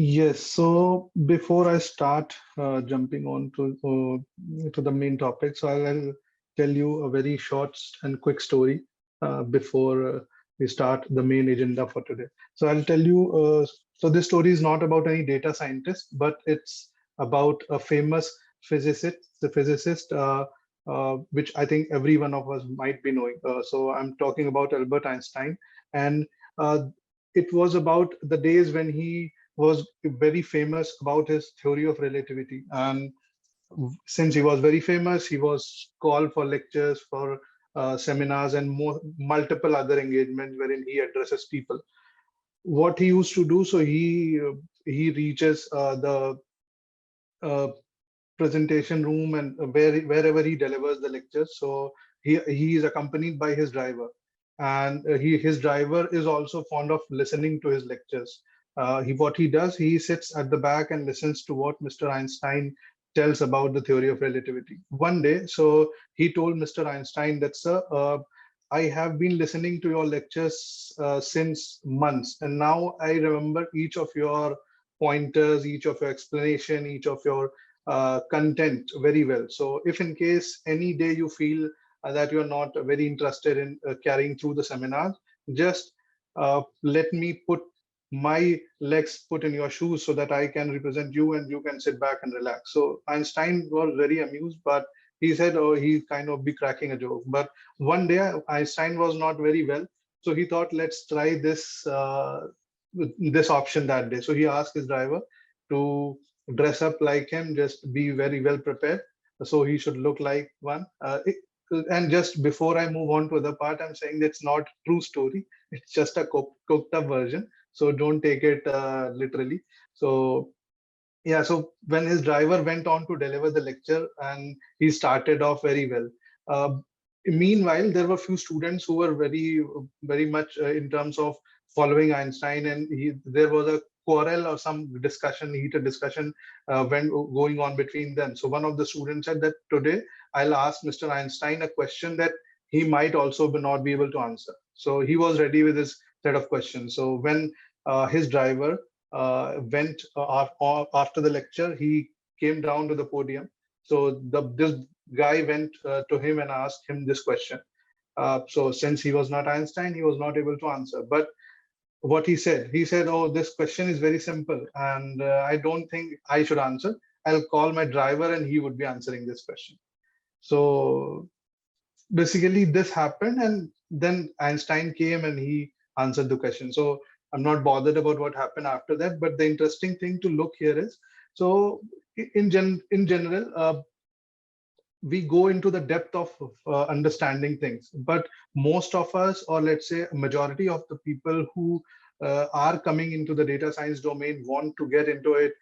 Yes, so before I start jumping on to the main topic, so I'll tell you a very short and quick story before we start the main agenda for today. So I'll tell you, so this story is not about any data scientist, but it's about a famous physicist, the physicist, which I think every one of us might be knowing. So I'm talking about Albert Einstein, and uh, it was about the days when he was very famous about his theory of relativity. And since he was very famous, he was called for lectures, for seminars, and multiple other engagements wherein he addresses people. What he used to do, so he reaches the uh, presentation room and wherever he delivers the lectures. So he is accompanied by his driver, and his driver is also fond of listening to his lectures. What he does, he sits at the back and listens to what Mr. Einstein tells about the theory of relativity. One day, so he told Mr. Einstein that, sir, I have been listening to your lectures since months, and now I remember each of your pointers, each of your explanation, each of your content very well. So if in case any day you feel that you're not very interested in carrying through the seminar, just let me put my legs put in your shoes so that I can represent you and you can sit back and relax. So Einstein was very amused, but he said, oh, he kind of be cracking a joke. But one day Einstein was not very well. So he thought, let's try this option that day. So he asked his driver to dress up like him, just be very well prepared. So he should look like one. And just before I move on to the part, I'm saying that's not true story. It's just a cooked up version. So don't take it literally. So yeah, so when his driver went on to deliver the lecture and he started off very well. Uh, Meanwhile, there were few students who were very much in terms of following Einstein, and there was a quarrel or some discussion, heated discussion when going on between them. So one of the students said that today I'll ask Mr. Einstein a question that he might also not be able to answer. So he was ready with his set of questions. So when his driver went after the lecture, he came down to the podium. So this guy went to him and asked him this question. So since he was not Einstein, he was not able to answer. But what he said, oh, this question is very simple, and I don't think I should answer. I'll call my driver, and he would be answering this question. So basically this happened, and then Einstein came and he answered the question. So I'm not bothered about what happened after that, but the interesting thing to look here is, so in general, we go into the depth of understanding things, but most of us, or let's say a majority of the people who are coming into the data science domain, want to get into it.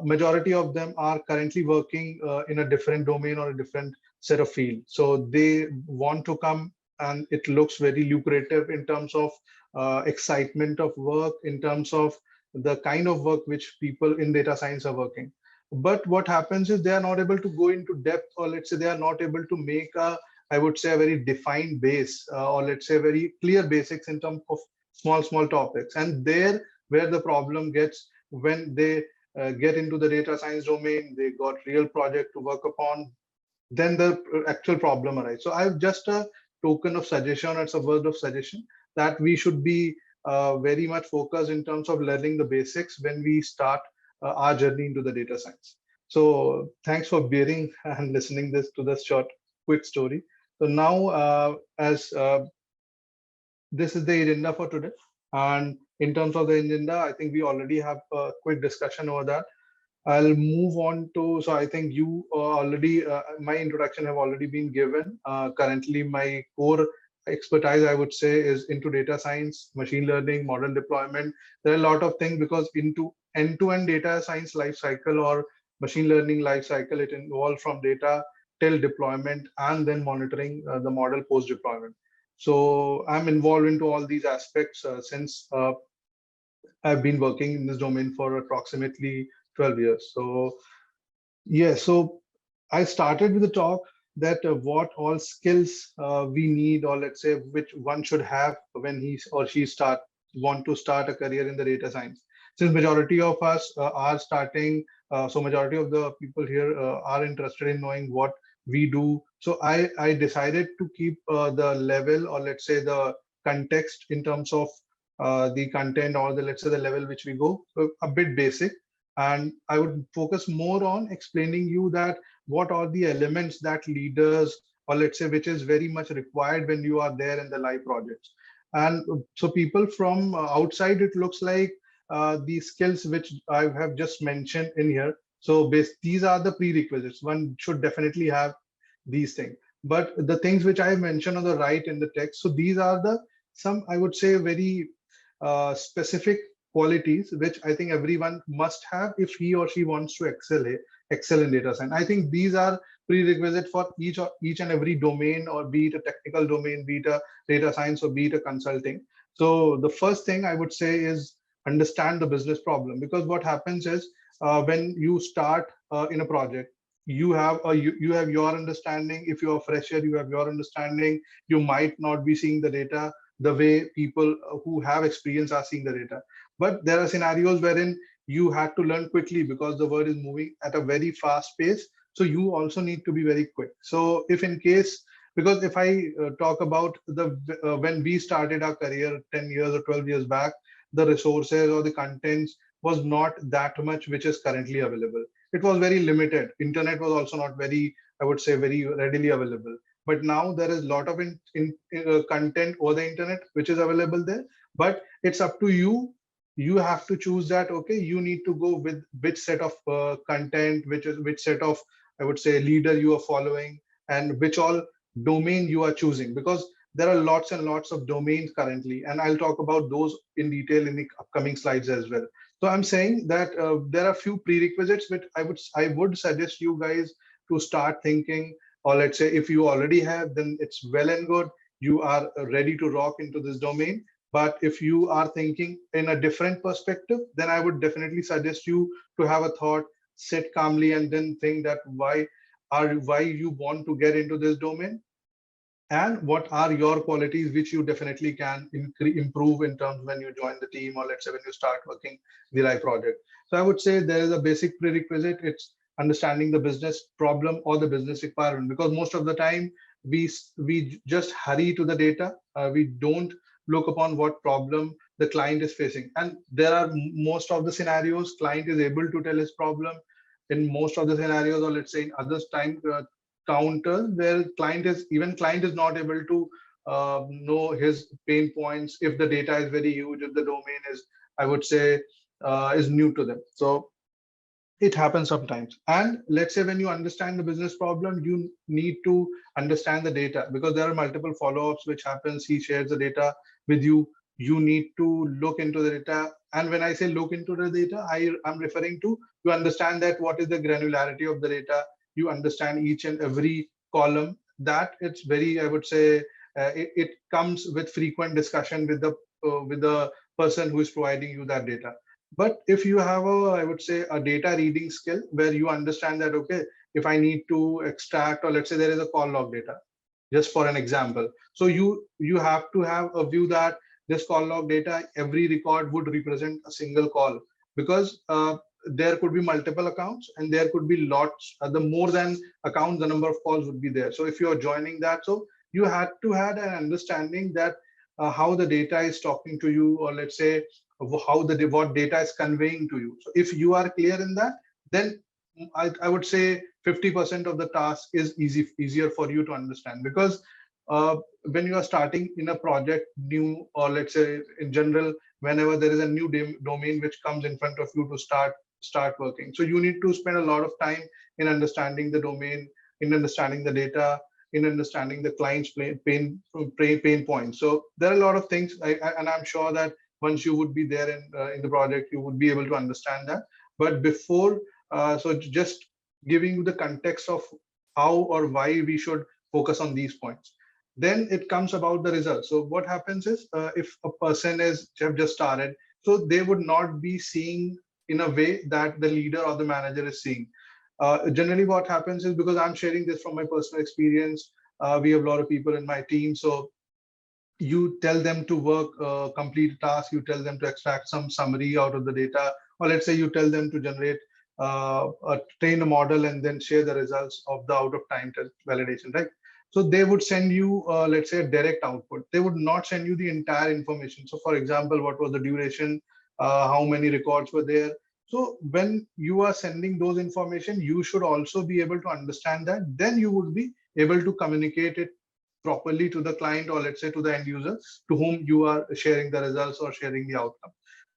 Majority of them are currently working in a different domain or a different set of field, so they want to come, and it looks very lucrative in terms of excitement of work, in terms of the kind of work which people in data science are working. But what happens is they are not able to go into depth, or let's say they are not able to make a, I would say, a very defined base, or let's say very clear basics in terms of small topics. And there where the problem gets, when they get into the data science domain, they got real project to work upon, then the actual problem arises. So I've just a token of suggestion, it's a word of suggestion, that we should be very much focused in terms of learning the basics when we start our journey into the data science. So thanks for bearing and listening this to this short, quick story. So now, as this is the agenda for today, and in terms of the agenda, I think we already have a quick discussion over that. I'll move on to, so I think you already, my introduction have already been given. Currently, my core expertise, I would say, is into data science, machine learning, model deployment. There are a lot of things, because into end-to-end data science life cycle or machine learning life cycle, it involves from data till deployment and then monitoring the model post deployment. So I'm involved into all these aspects since I've been working in this domain for approximately 12 years. So yeah, so I started with the talk that what all skills we need, or let's say which one should have when he or she want to start a career in the data science. since majority of us are starting, so majority of the people here are interested in knowing what we do. So I decided to keep the level, or let's say the context in terms of the content, or the, let's say, the level which we go a bit basic, and I would focus more on explaining you that what are the elements that leaders, or let's say, which is very much required when you are there in the live projects. And so people from outside, it looks like the skills which I have just mentioned in here. So these are the prerequisites. One should definitely have these things. But the things which I mentioned on the right in the text, so these are the some, I would say, very specific qualities which I think everyone must have if he or she wants to excel in data science. I think these are prerequisite for each and every domain, or be it a technical domain, be it a data science, or be it a consulting. So the first thing I would say is understand the business problem, because what happens is when you start in a project, you have your understanding. If you're a fresher, you have your understanding. You might not be seeing the data the way people who have experience are seeing the data. But there are scenarios wherein you had to learn quickly because the world is moving at a very fast pace. So you also need to be very quick. So if in case, because if I talk about the when we started our career 10 years or 12 years back, the resources or the contents was not that much which is currently available. It was very limited. Internet was also not very, I would say, very readily available. But now there is a lot of content over the internet which is available there. But it's up to you. You have to choose that, okay, you need to go with which set of content, which set of, I would say, leader you are following, and which all domain you are choosing, because there are lots and lots of domains currently, and I'll talk about those in detail in the upcoming slides as well. So I'm saying that there are few prerequisites which I would suggest you guys to start thinking, or let's say if you already have, then it's well and good. You are ready to rock into this domain. But if you are thinking in a different perspective, then I would definitely suggest you to have a thought, sit calmly, and then think that why you want to get into this domain, and what are your qualities which you definitely can improve in terms when you join the team, or let's say when you start working the live project. So I would say there is a basic prerequisite. It's understanding the business problem or the business requirement, because most of the time we just hurry to the data. We don't look upon what problem the client is facing, and there are most of the scenarios client is able to tell his problem in most of the scenarios, or let's say in other time counters where client is not able to know his pain points if the data is very huge, if the domain is, I would say, is new to them. So it happens sometimes. And let's say when you understand the business problem, you need to understand the data, because there are multiple follow-ups which happens. He shares the data with you. You need to look into the data. And when I say look into the data, I'm referring to, you understand that what is the granularity of the data. You understand each and every column. That it's very, I would say, it comes with frequent discussion with the person who is providing you that data. But if you have I would say, a data reading skill where you understand that, okay, if I need to extract, or let's say there is a call log data, just for an example. So you have to have a view that this call log data, every record would represent a single call, because there could be multiple accounts and there could be lots, the more than accounts, the number of calls would be there. So if you're joining that, so you had to have an understanding that how the data is talking to you, or let's say what data is conveying to you. So if you are clear in that, then I would say 50% of the task is easier for you to understand, because when you are starting in a project new, or let's say in general, whenever there is a new domain which comes in front of you to start working, so you need to spend a lot of time in understanding the domain, in understanding the data, in understanding the client's pain points. So there are a lot of things, and I'm sure that once you would be there in the project, you would be able to understand that. But before, so just giving you the context of how or why we should focus on these points. Then it comes about the results. So what happens is, if a person is have just started, so they would not be seeing in a way that the leader or the manager is seeing. Generally, what happens is, because I'm sharing this from my personal experience, we have a lot of people in my team. So you tell them to work, complete a task, you tell them to extract some summary out of the data, or let's say you tell them to generate, train a model and then share the results of the out of time test validation, right? So they would send you, let's say, a direct output. They would not send you the entire information. So for example, what was the duration, how many records were there. So when you are sending those information, you should also be able to understand that. Then you would be able to communicate it properly to the client, or let's say to the end user to whom you are sharing the results or sharing the outcome.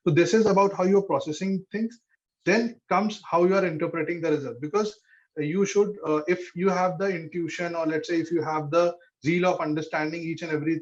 So this is about how you're processing things. Then comes how you are interpreting the result, because you should, if you have the intuition, or let's say if you have the zeal of understanding each and every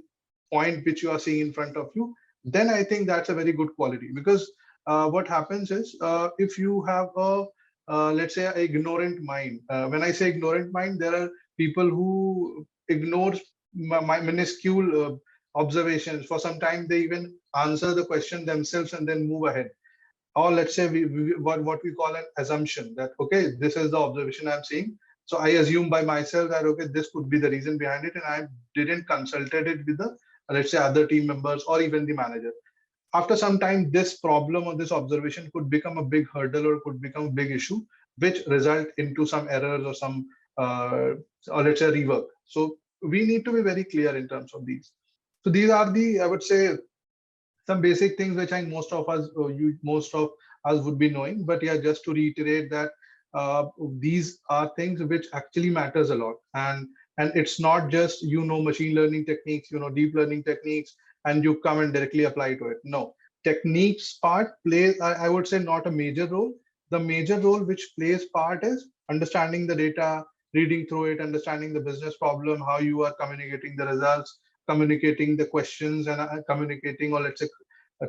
point which you are seeing in front of you, then I think that's a very good quality. Because what happens is, if you have a, let's say, ignorant mind. When I say ignorant mind, there are people who ignore my minuscule observations. For some time, they even answer the question themselves and then move ahead. Or let's say what we call an assumption, that okay, this is the observation I'm seeing, so I assume by myself that okay, this could be the reason behind it, and I didn't consulted it with the, let's say, other team members or even the manager. After some time, this problem or this observation could become a big hurdle or could become a big issue, which result into some errors or some, or let's say, rework. So we need to be very clear in terms of these. So these are the, I would say, some basic things which I think most of us would be knowing. But yeah, just to reiterate that, these are things which actually matters a lot. And it's not just, machine learning techniques, deep learning techniques, and you come and directly apply to it. No, techniques part plays, I would say, not a major role. The major role which plays part is understanding the data, reading through it, understanding the business problem, how you are communicating the results, communicating the questions, and communicating, or let's say,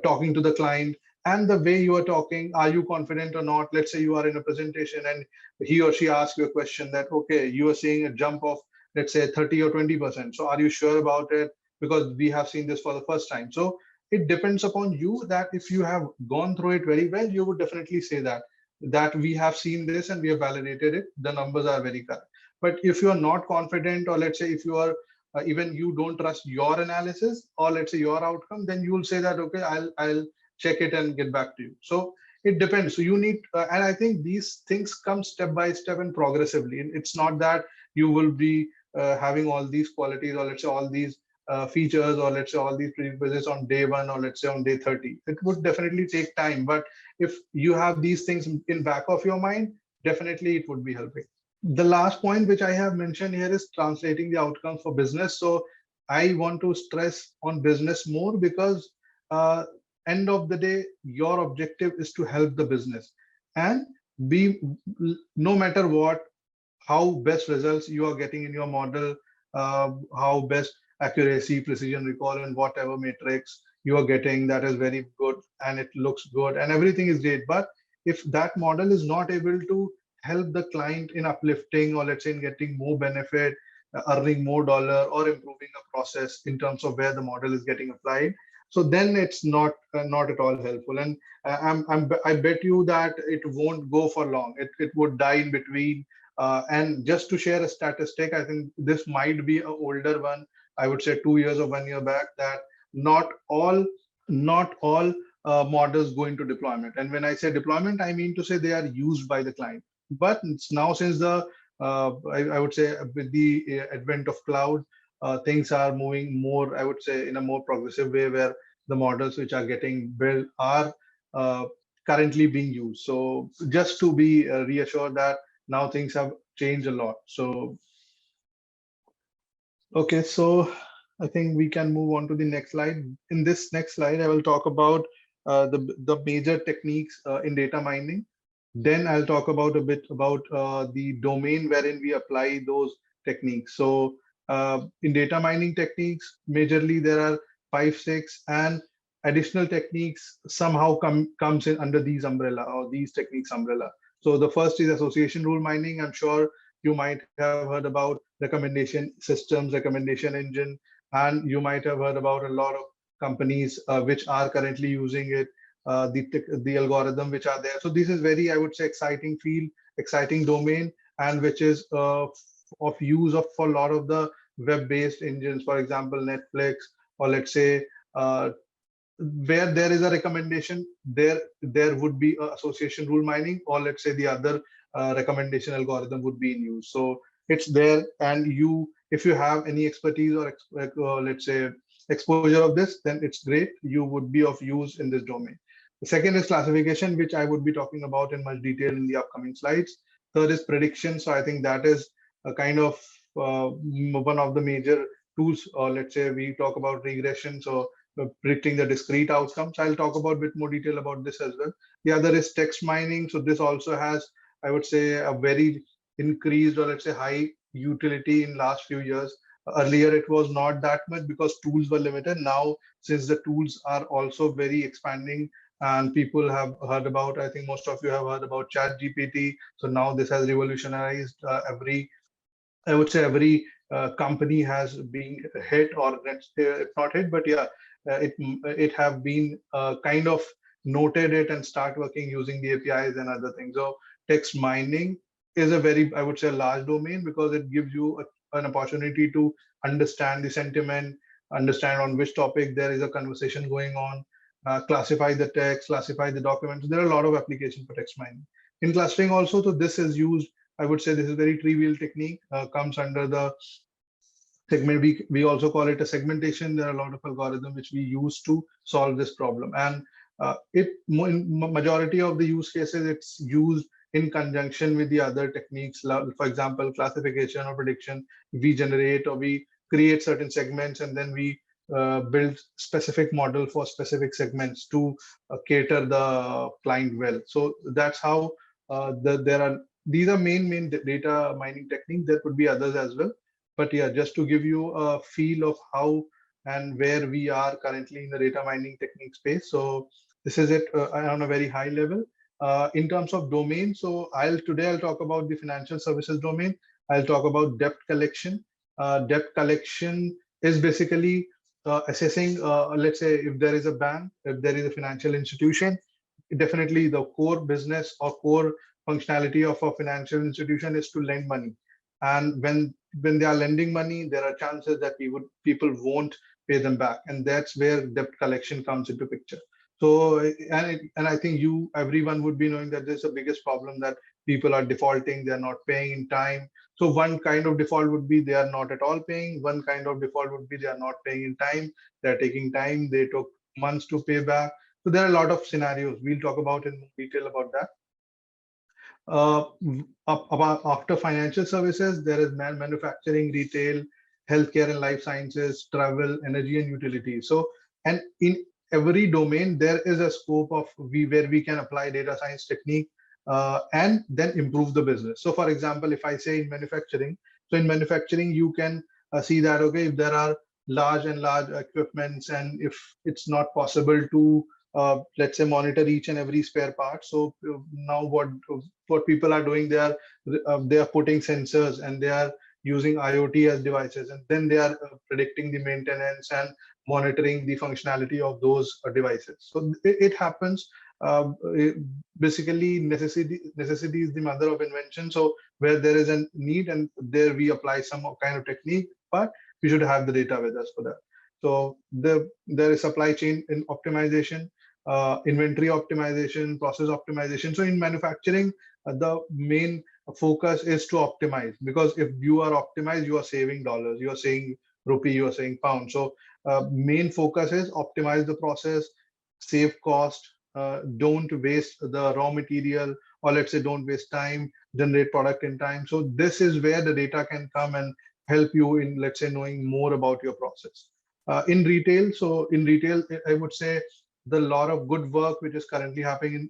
talking to the client. And the way you are talking, are you confident or not? Let's say you are in a presentation and he or she asks you a question that, okay, you are seeing a jump of, let's say, 30 or 20%. So are you sure about it? Because we have seen this for the first time. So it depends upon you, that if you have gone through it very well, you would definitely say that we have seen this and we have validated it. The numbers are very correct. But if you are not confident, or let's say if you are, even you don't trust your analysis, or let's say your outcome, then you will say that okay, I'll check it and get back to you. So it depends. So you need, and I think these things come step by step and progressively. And it's not that you will be having all these qualities, or let's say all these features, or let's say all these prerequisites on day one, or let's say on day 30. It would definitely take time, but if you have these things in back of your mind, definitely it would be helping. The last point which I have mentioned here is translating the outcomes for business. So I want to stress on business more, because uh, end of the day, your objective is to help the business, and be, no matter what, how best results you are getting in your model, how best accuracy, precision, recall, and whatever matrix you are getting, that is very good and it looks good and everything is great. But if that model is not able to help the client in uplifting, or let's say in getting more benefit, earning more dollar, or improving a process in terms of where the model is getting applied, so then it's not at all helpful. And I bet you that it won't go for long. It would die in between. And just to share a statistic, I think this might be an older one. I would say 2 years or 1 year back, that not all not all models go into deployment. And when I say deployment, I mean to say they are used by the client. But it's now, since the I would say with the advent of cloud, things are moving more, I would say, in a more progressive way, where the models which are getting built are currently being used. So just to be reassured that now things have changed a lot. So okay, so I think we can move on to the next slide. In this next slide, I will talk about the major techniques in data mining. Then I'll talk about a bit about the domain wherein we apply those techniques. So in data mining techniques, majorly there are 5, 6, and additional techniques somehow comes in under these umbrella, or these techniques umbrella. So the first is association rule mining. I'm sure you might have heard about recommendation systems, recommendation engine, and you might have heard about a lot of companies which are currently using it, the algorithm which are there. So this is very, I would say, exciting field, exciting domain, and which is of use of for a lot of the web-based engines, for example, Netflix, or let's say where there is a recommendation, there would be a association rule mining, or let's say the other recommendation algorithm would be in use. So it's there, and if you have any expertise or let's say exposure of this, then it's great. You would be of use in this domain. The second is classification, which I would be talking about in much detail in the upcoming slides. Third is prediction. So I think that is a kind of one of the major tools, or let's say we talk about regression. So predicting the discrete outcomes. I'll talk about a bit more detail about this as well. The other is text mining. So this also has, I would say, a very increased, or let's say high utility in last few years. Earlier, it was not that much because tools were limited. Now, since the tools are also very expanding, and people have heard about, I think most of you have heard about Chat GPT. So now this has revolutionized I would say every company has been hit, or if not hit, but yeah, it have been kind of noted it and start working using the APIs and other things. So text mining is a very, I would say, large domain, because it gives you an opportunity to understand the sentiment, understand on which topic there is a conversation going on, classify the text, classify the documents. There are a lot of applications for text mining. In clustering also, so this is used, I would say this is a very trivial technique, comes under the segment. We also call it a segmentation. There are a lot of algorithms which we use to solve this problem. And in majority of the use cases, it's used in conjunction with the other techniques. For example, classification or prediction, we generate or we create certain segments, and then we build specific model for specific segments to cater the client well. So that's how these are main data mining techniques. There could be others as well, but yeah, just to give you a feel of how and where we are currently in the data mining technique space. So this is it on a very high level. In terms of domain, so today I'll talk about the financial services domain. I'll talk about debt collection. Debt collection is basically assessing, let's say, if there is a bank, if there is a financial institution, definitely the core business or core functionality of a financial institution is to lend money. And when they are lending money, there are chances that people won't pay them back, and that's where debt collection comes into picture. So and I think everyone would be knowing that there's the biggest problem, that people are defaulting, they're not paying in time. So one kind of default would be they are not at all paying. One kind of default would be they are not paying in time, they're taking time, they took months to pay back. So there are a lot of scenarios. We'll talk about in detail about that. After financial services, there is manufacturing, retail, healthcare and life sciences, travel, energy and utilities. So, and in every domain, there is a scope of where we can apply data science technique and then improve the business. So for example, if I say in manufacturing, so in manufacturing, you can see that, okay, if there are large equipments, and if it's not possible to let's say monitor each and every spare part. So now what people are doing, they are putting sensors, and they are using IoT as devices, and then they are predicting the maintenance and monitoring the functionality of those devices. So it happens. Basically, necessity is the mother of invention. So where there is a need, and there we apply some kind of technique, but we should have the data with us for that. So there is supply chain in optimization, inventory optimization, process optimization. So in manufacturing, the main focus is to optimize, because if you are optimized, you are saving dollars, you are saving rupee, you are saving pound. So main focus is optimize the process, save cost, don't waste the raw material, or let's say don't waste time, generate product in time. So this is where the data can come and help you in, let's say, knowing more about your process. In retail, so in retail, I would say the lot of good work which is currently happening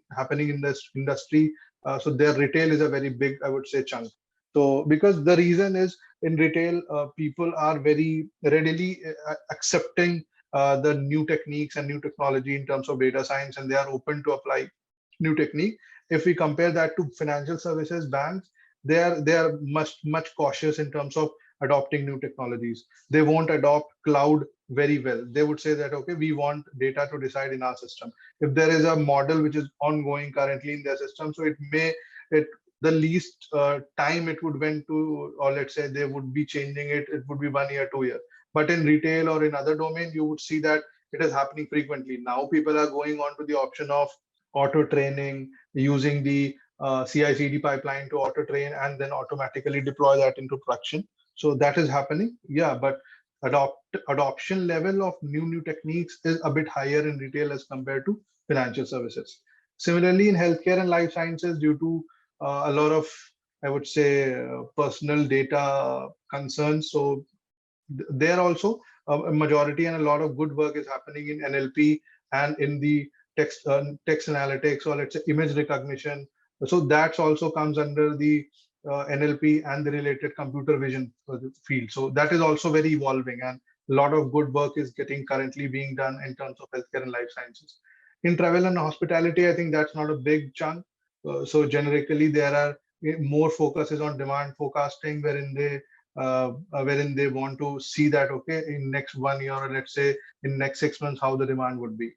in this industry. So their retail is a very big, I would say, chunk. So because the reason is, in retail, people are very readily accepting the new techniques and new technology in terms of data science, and they are open to apply new technique. If we compare that to financial services, banks, they are much cautious in terms of adopting new technologies. They won't adopt cloud very well. They would say that, okay, we want data to decide in our system. If there is a model which is ongoing currently in their system, so the least time it would went to, or let's say they would be changing it, it would be 1 year, 2 years. But in retail or in other domain, you would see that it is happening frequently. Now people are going on to the option of auto training, using the CI/CD pipeline to auto train and then automatically deploy that into production. So that is happening. Yeah, but adoption level of new techniques is a bit higher in retail as compared to financial services. Similarly, in healthcare and life sciences, due to a lot of, I would say, personal data concerns, so there also a majority and a lot of good work is happening in NLP and in the text analytics, or let's say image recognition. So that's also comes under the NLP and the related computer vision field. So that is also very evolving, and a lot of good work is getting currently being done in terms of healthcare and life sciences. In travel and hospitality, I think that's not a big chunk. So generically, there are more focuses on demand forecasting, wherein they want to see that, okay, in next 1 year, or let's say in next 6 months, how the demand would be,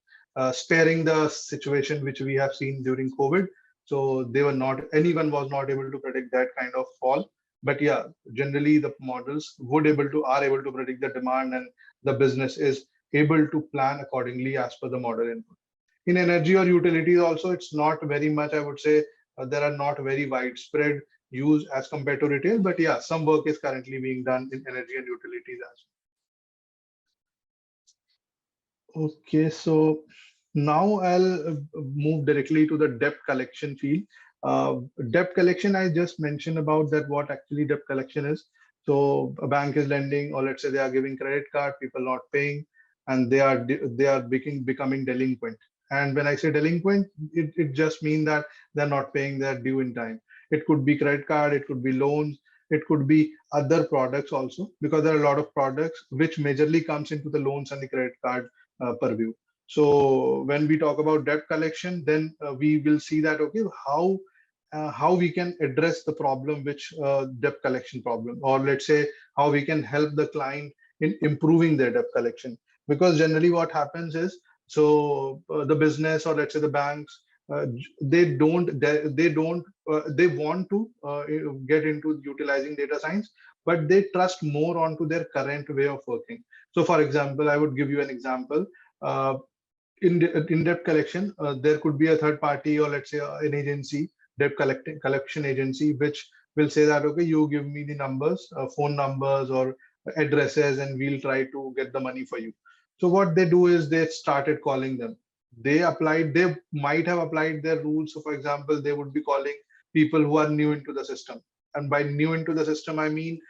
sparing the situation which we have seen during COVID. So they were not, anyone was not able to predict that kind of fall. But yeah, generally the models are able to predict the demand, and the business is able to plan accordingly as per the model input. In energy or utilities also, it's not very much, I would say, there are not very widespread use as compared to retail, but yeah, some work is currently being done in energy and utilities as well. Okay, so now I'll move directly to the debt collection field. Debt collection, I just mentioned about that, what actually debt collection is. So a bank is lending, or let's say they are giving credit card, people not paying, and they are becoming delinquent. And when I say delinquent, it just means that they're not paying their due in time. It could be credit card, it could be loans, it could be other products also, because there are a lot of products which majorly comes into the loans and the credit card purview. So when we talk about debt collection, then we will see that, okay, how we can address the problem, which debt collection problem, or let's say how we can help the client in improving their debt collection. Because generally what happens is, so the business, or let's say the banks, they want to get into utilizing data science, but they trust more onto their current way of working. So for example, I would give you an example. uh, in debt collection, there could be a third party, or let's say an agency, collection agency, which will say that, okay, you give me the numbers, phone numbers or addresses, and we'll try to get the money for you. So what they do is they started calling them. They might have applied their rules. So for example, they would be calling people who are new into the system. And by new into the system, I mean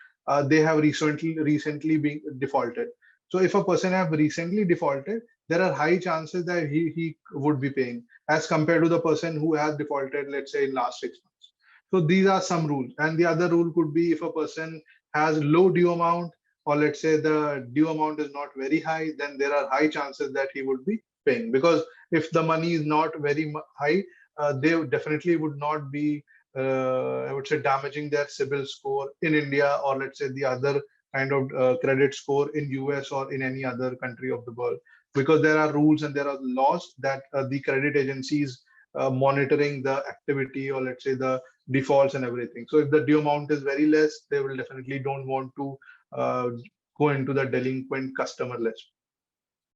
they have recently been defaulted. So if a person have recently defaulted, there are high chances that he would be paying, as compared to the person who has defaulted, let's say, in last 6 months. So these are some rules. And the other rule could be, if a person has low due amount, or let's say the due amount is not very high, then there are high chances that he would be paying. Because if the money is not very high, they definitely would not be, I would say, damaging their CIBIL score in India, or let's say the other kind of credit score in US or in any other country of the world. Because there are rules and there are laws that the credit agencies monitoring the activity, or let's say the defaults and everything. So if the due amount is very less, they will definitely don't want to uh, go into the delinquent customer list,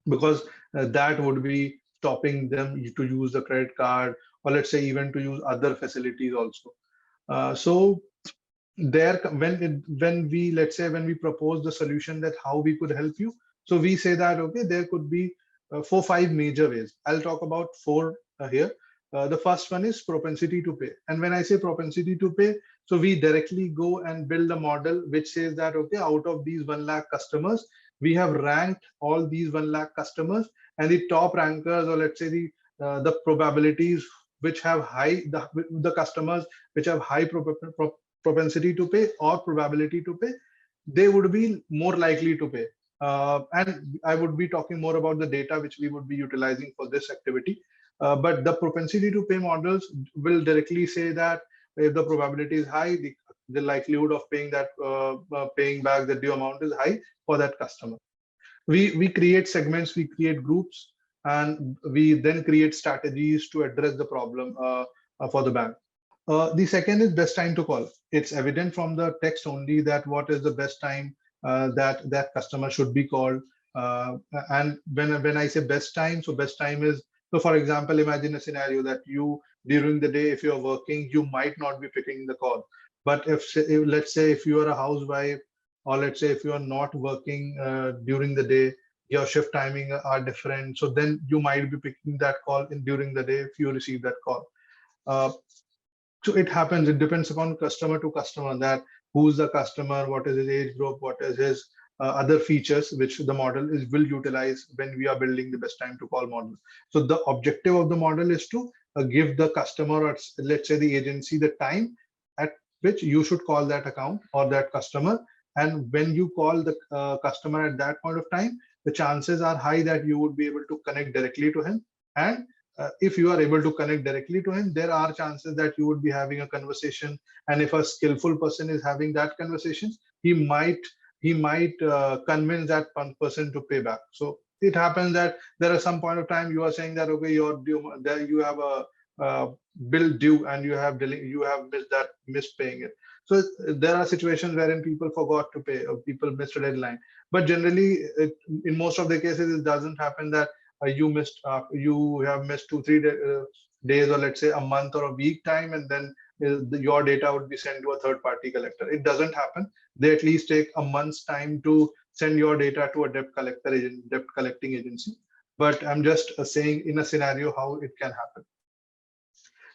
because that would be stopping them to use the credit card, or let's say even to use other facilities also. So there, when we, let's say, when we propose the solution, that how we could help you, so we say that, okay, there could be 4 5 major ways. I'll talk about four here. The first one is propensity to pay. And when I say propensity to pay, so we directly go and build a model which says that, okay, out of these 1 lakh customers, we have ranked all these 1 lakh customers, and the top rankers, or let's say the probabilities which have the customers which have high propensity to pay or probability to pay, they would be more likely to pay. And I would be talking more about the data which we would be utilizing for this activity. But the propensity to pay models will directly say that if the probability is high, the likelihood of paying back the due amount is high for that customer. We create segments, we create groups, and we then create strategies to address the problem for the bank. The second is best time to call. It's evident from the text only that what is the best time that customer should be called. And when I say best time, so best time is, so for example, imagine a scenario that you, during the day, if you're working, you might not be picking the call. But if let's say if you are a housewife, or let's say if you are not working during the day, your shift timing are different. So then you might be picking that call in during the day if you receive that call. Uh, so it happens, it depends upon customer to customer, that who's the customer, what is his age group, what is his other features which the model is will utilize when we are building the best time to call model. So the objective of the model is to give the customer, or let's say the agency, the time at which you should call that account or that customer. And when you call the customer at that point of time, the chances are high that you would be able to connect directly to him. And if you are able to connect directly to him, there are chances that you would be having a conversation. And if a skillful person is having that conversation, he might convince that one person to pay back. So it happens that there are some point of time you are saying that okay, you're due, that you have a bill due, and you have missed paying it. So there are situations wherein people forgot to pay, or people missed a deadline. But generally, in most of the cases, it doesn't happen that you have missed 2 3 days, or let's say a month or a week time, and then your data would be sent to a third party collector. It doesn't happen. They at least take a month's time to send your data to a debt collecting agency. But I'm just saying in a scenario how it can happen.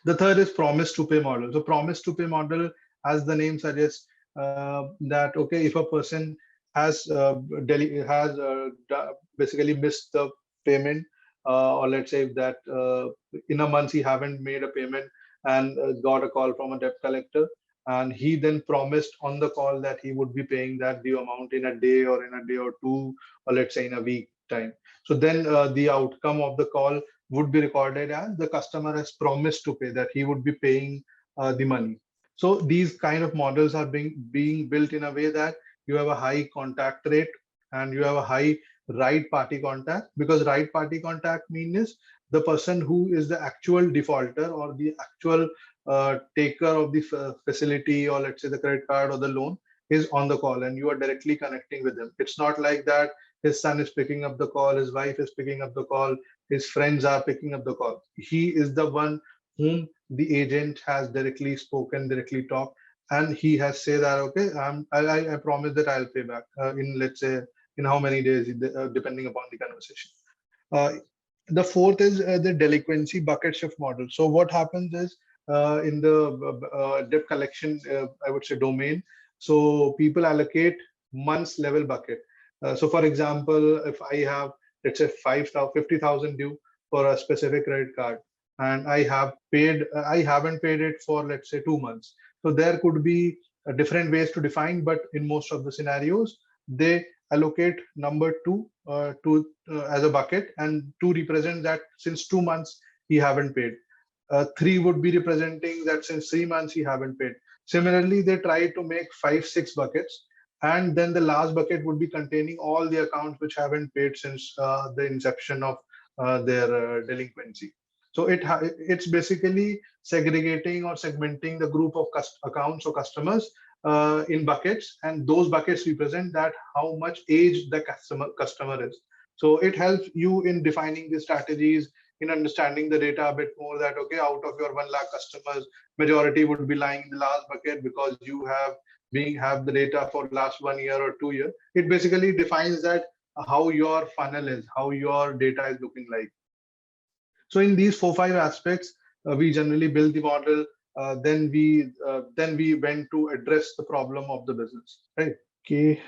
The third is promise to pay model. So promise to pay model, as the name suggests, that okay, if a person has basically missed the payment, or let's say that in a month he haven't made a payment, and got a call from a debt collector, and he then promised on the call that he would be paying that due amount in a day, or in a day or two, or let's say in a week time. So then the outcome of the call would be recorded as the customer has promised to pay, that he would be paying the money. So these kind of models are being built in a way that you have a high contact rate, and you have a high right party contact, because right party contact means the person who is the actual defaulter, or the actual taker of the facility, or let's say the credit card or the loan, is on the call, and you are directly connecting with them. It's not like that his son is picking up the call, his wife is picking up the call, his friends are picking up the call. He is the one whom the agent has directly spoken, directly talked, and he has said that okay, I promise that I'll pay back in, let's say, in how many days, depending upon the conversation. Uh, the fourth is the delinquency bucket shift model. So what happens is, in the debt collection, I would say, domain, so people allocate months level bucket. So for example, if I have, let's say, 50,000 due for a specific credit card, and I haven't paid it for, let's say, 2 months. So there could be different ways to define, but in most of the scenarios, they allocate number two to as a bucket, and two represent that since 2 months he haven't paid. Three would be representing that since 3 months he haven't paid. Similarly, they try to make 5 6 buckets, and then the last bucket would be containing all the accounts which haven't paid since the inception of their delinquency. So it's basically segregating or segmenting the group of accounts or customers in buckets, and those buckets represent that how much age the customer is. So it helps you in defining the strategies, in understanding the data a bit more, that okay, out of your 1 lakh customers, majority would be lying in the last bucket because you have the data for last 1 year or 2 year. It basically defines that how your funnel is, how your data is looking like. So in these 4 5 aspects, we generally build the model. Then we went to address the problem of the business, right? Okay,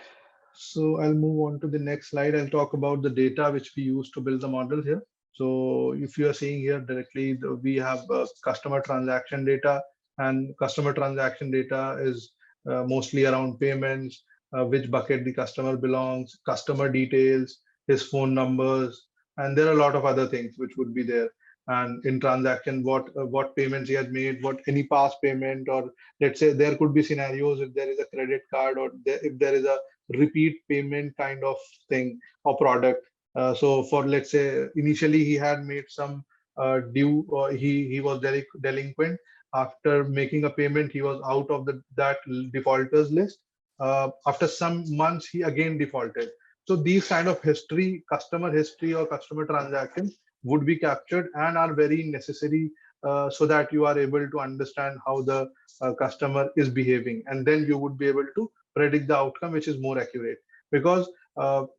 so I'll move on to the next slide. I'll talk about the data which we use to build the model here. So if you are seeing here directly, we have customer transaction data, and customer transaction data is mostly around payments, which bucket the customer belongs, customer details, his phone numbers, and there are a lot of other things which would be there. And in transaction, what payments he has made, what any past payment, or let's say there could be scenarios if there is a credit card, or if there is a repeat payment kind of thing or product. So for, let's say, initially he had made some due, or he was delinquent. After making a payment, he was out of that defaulters list. after some months he again defaulted. So these kind of history, customer history or customer transactions would be captured and are very necessary, so that you are able to understand how the customer is behaving, and then you would be able to predict the outcome, which is more accurate. Because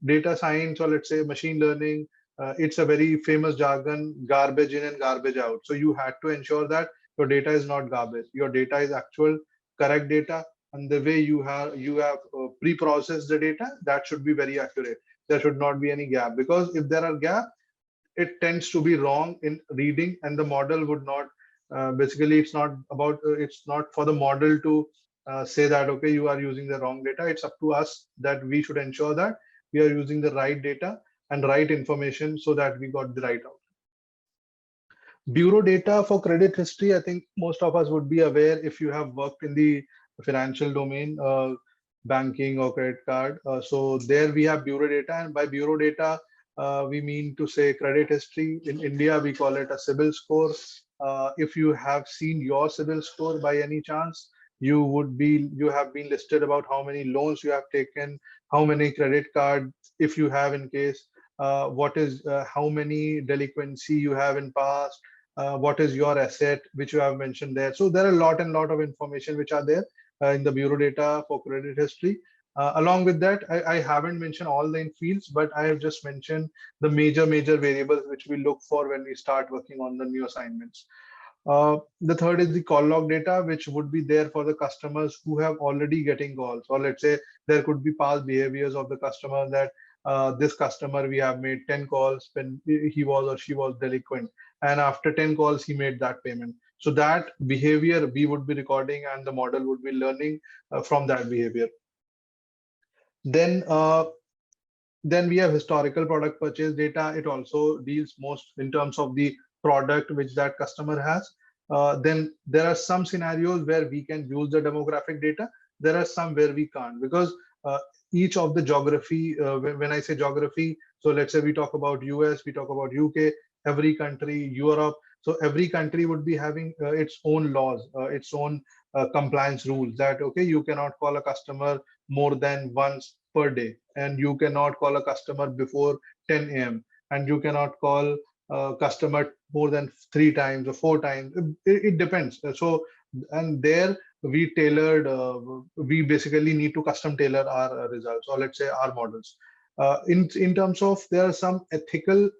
data science, or let's say machine learning, it's a very famous jargon: garbage in and garbage out. So you had to ensure that your data is not garbage, your data is actual correct data, and the way you have pre-processed the data, that should be very accurate. There should not be any gap, because if there are gap, it tends to be wrong in reading, and the model would not, basically it's not about, it's not for the model to say that okay, you are using the wrong data. It's up to us that we should ensure that we are using the right data and right information, so that we got the right outcome. Bureau data for credit history, I think most of us would be aware if you have worked in the financial domain, banking or credit card. So there we have bureau data, and by bureau data, we mean to say credit history. In India, we call it a CIBIL score. If you have seen your CIBIL score by any chance, you have been listed about how many loans you have taken, how many credit card, if you have in case, what is how many delinquency you have in past, what is your asset, which you have mentioned there. So there are a lot of information which are there in the bureau data for credit history. Along with that, I haven't mentioned all the fields, but I have just mentioned the major variables which we look for when we start working on the new assignments. The third is the call log data, which would be there for the customers who have already getting calls, or let's say there could be past behaviors of the customer, that this customer, we have made 10 calls when he was or she was delinquent, and after 10 calls he made that payment. So that behavior we would be recording, and the model would be learning from that behavior. Then then we have historical product purchase data. It also deals most in terms of the product which that customer has. Then there are some scenarios where we can use the demographic data. There are some where we can't, because each of the geography, when I say geography, so let's say we talk about US, we talk about UK, every country, Europe. So every country would be having its own laws, its own compliance rules, that okay, you cannot call a customer more than once per day, and you cannot call a customer before 10 a.m., and you cannot call a customer more than 3 times or 4 times. It depends. So, and there we tailored, we basically need to custom tailor our results, or let's say our models. In terms of, there are some ethical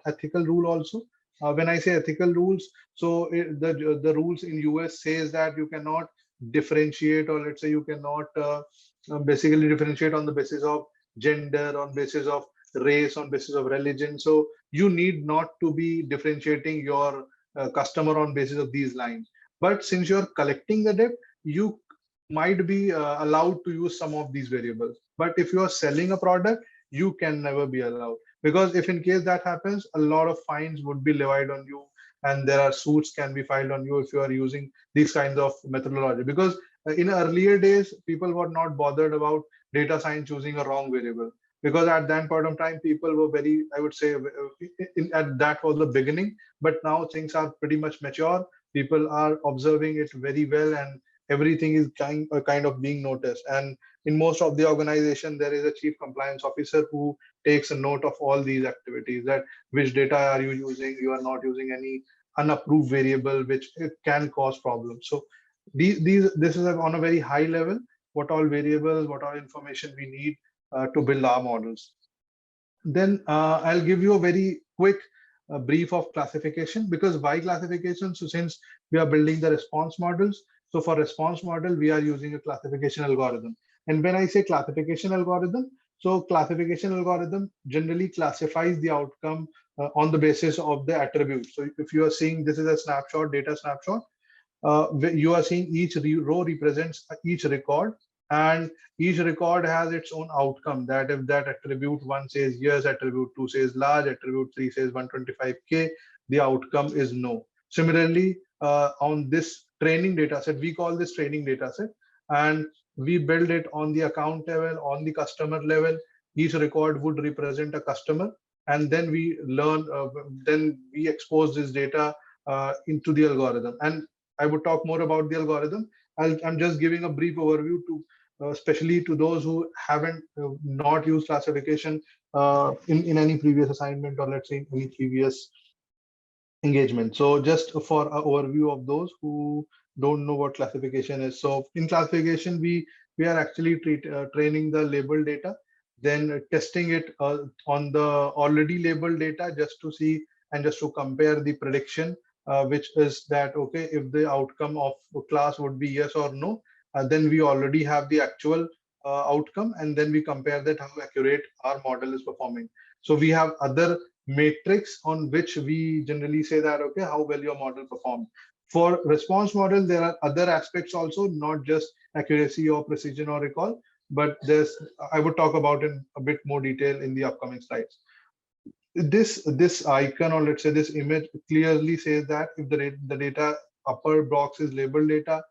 ethical rule also. When I say ethical rules, so the rules in US says that you cannot differentiate, or let's say you cannot basically differentiate on the basis of gender, on basis of race, on basis of religion. So you need not to be differentiating your customer on basis of these lines. But since you're collecting the debt, you might be allowed to use some of these variables. But if you are selling a product, you can never be allowed, because if in case that happens, a lot of fines would be levied on you, and there are suits can be filed on you if you are using these kinds of methodology. Because in earlier days, people were not bothered about data science choosing a wrong variable, because at that point of time, people were very, I would say, at that was the beginning. But now things are pretty much mature. People are observing it very well, and everything is kind of being noticed. And in most of the organization, there is a chief compliance officer who takes a note of all these activities, that which data are you using, you are not using any unapproved variable which it can cause problems. So this is on a very high level, what all variables, what all information we need to build our models. Then I'll give you a very quick brief of classification. Because why classification? So since we are building the response models, so for response model, we are using a classification algorithm. And when I say classification algorithm, so classification algorithm generally classifies the outcome on the basis of the attributes. So if you are seeing, this is a snapshot, data snapshot, you are seeing each row represents each record, and each record has its own outcome. That if that attribute 1 says yes, attribute 2 says large, attribute 3 says 125K, the outcome is no. Similarly, on this training data set, we call this training data set, and we build it on the account level, on the customer level. Each record would represent a customer, and then we learn, then we expose this data into the algorithm. And I would talk more about the algorithm. I'm just giving a brief overview to especially to those who haven't not used classification in any previous assignment, or let's say in any previous engagement. So just for an overview of those who don't know what classification is. So in classification, we are actually training the labeled data, then testing it on the already labeled data, just to see and just to compare the prediction, which is that, okay, if the outcome of a class would be yes or no, then we already have the actual outcome, and then we compare that how accurate our model is performing. So we have other matrix on which we generally say that, okay, how well your model performed. For response model, there are other aspects also, not just accuracy or precision or recall, but I would talk about in a bit more detail in the upcoming slides. This icon, or let's say this image, clearly says that if the data upper box is labeled data,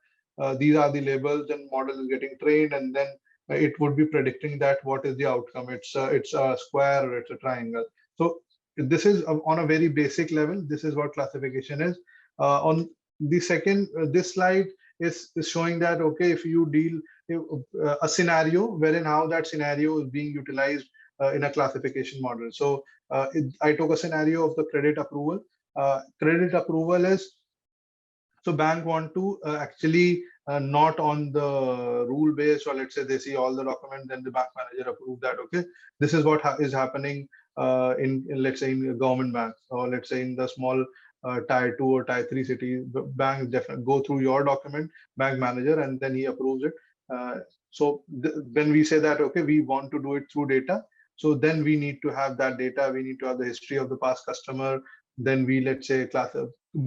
these are the labels, and model is getting trained, and then it would be predicting that what is the outcome. It's a square or it's a triangle. So this is on a very basic level. This is what classification is. On the second, this slide is showing that, okay, if you deal a scenario wherein how that scenario is being utilized in a classification model. So I took a scenario of the credit approval. Credit approval is, so bank want to actually not on the rule base, or let's say they see all the documents, then the bank manager approve that, okay, this is what is happening in let's say in government banks, or let's say in the small tier 2 or tier 3 cities. Banks definitely go through your document, bank manager, and then he approves it. So when we say that, okay, we want to do it through data, so then we need to have that data, we need to have the history of the past customer, then we, let's say,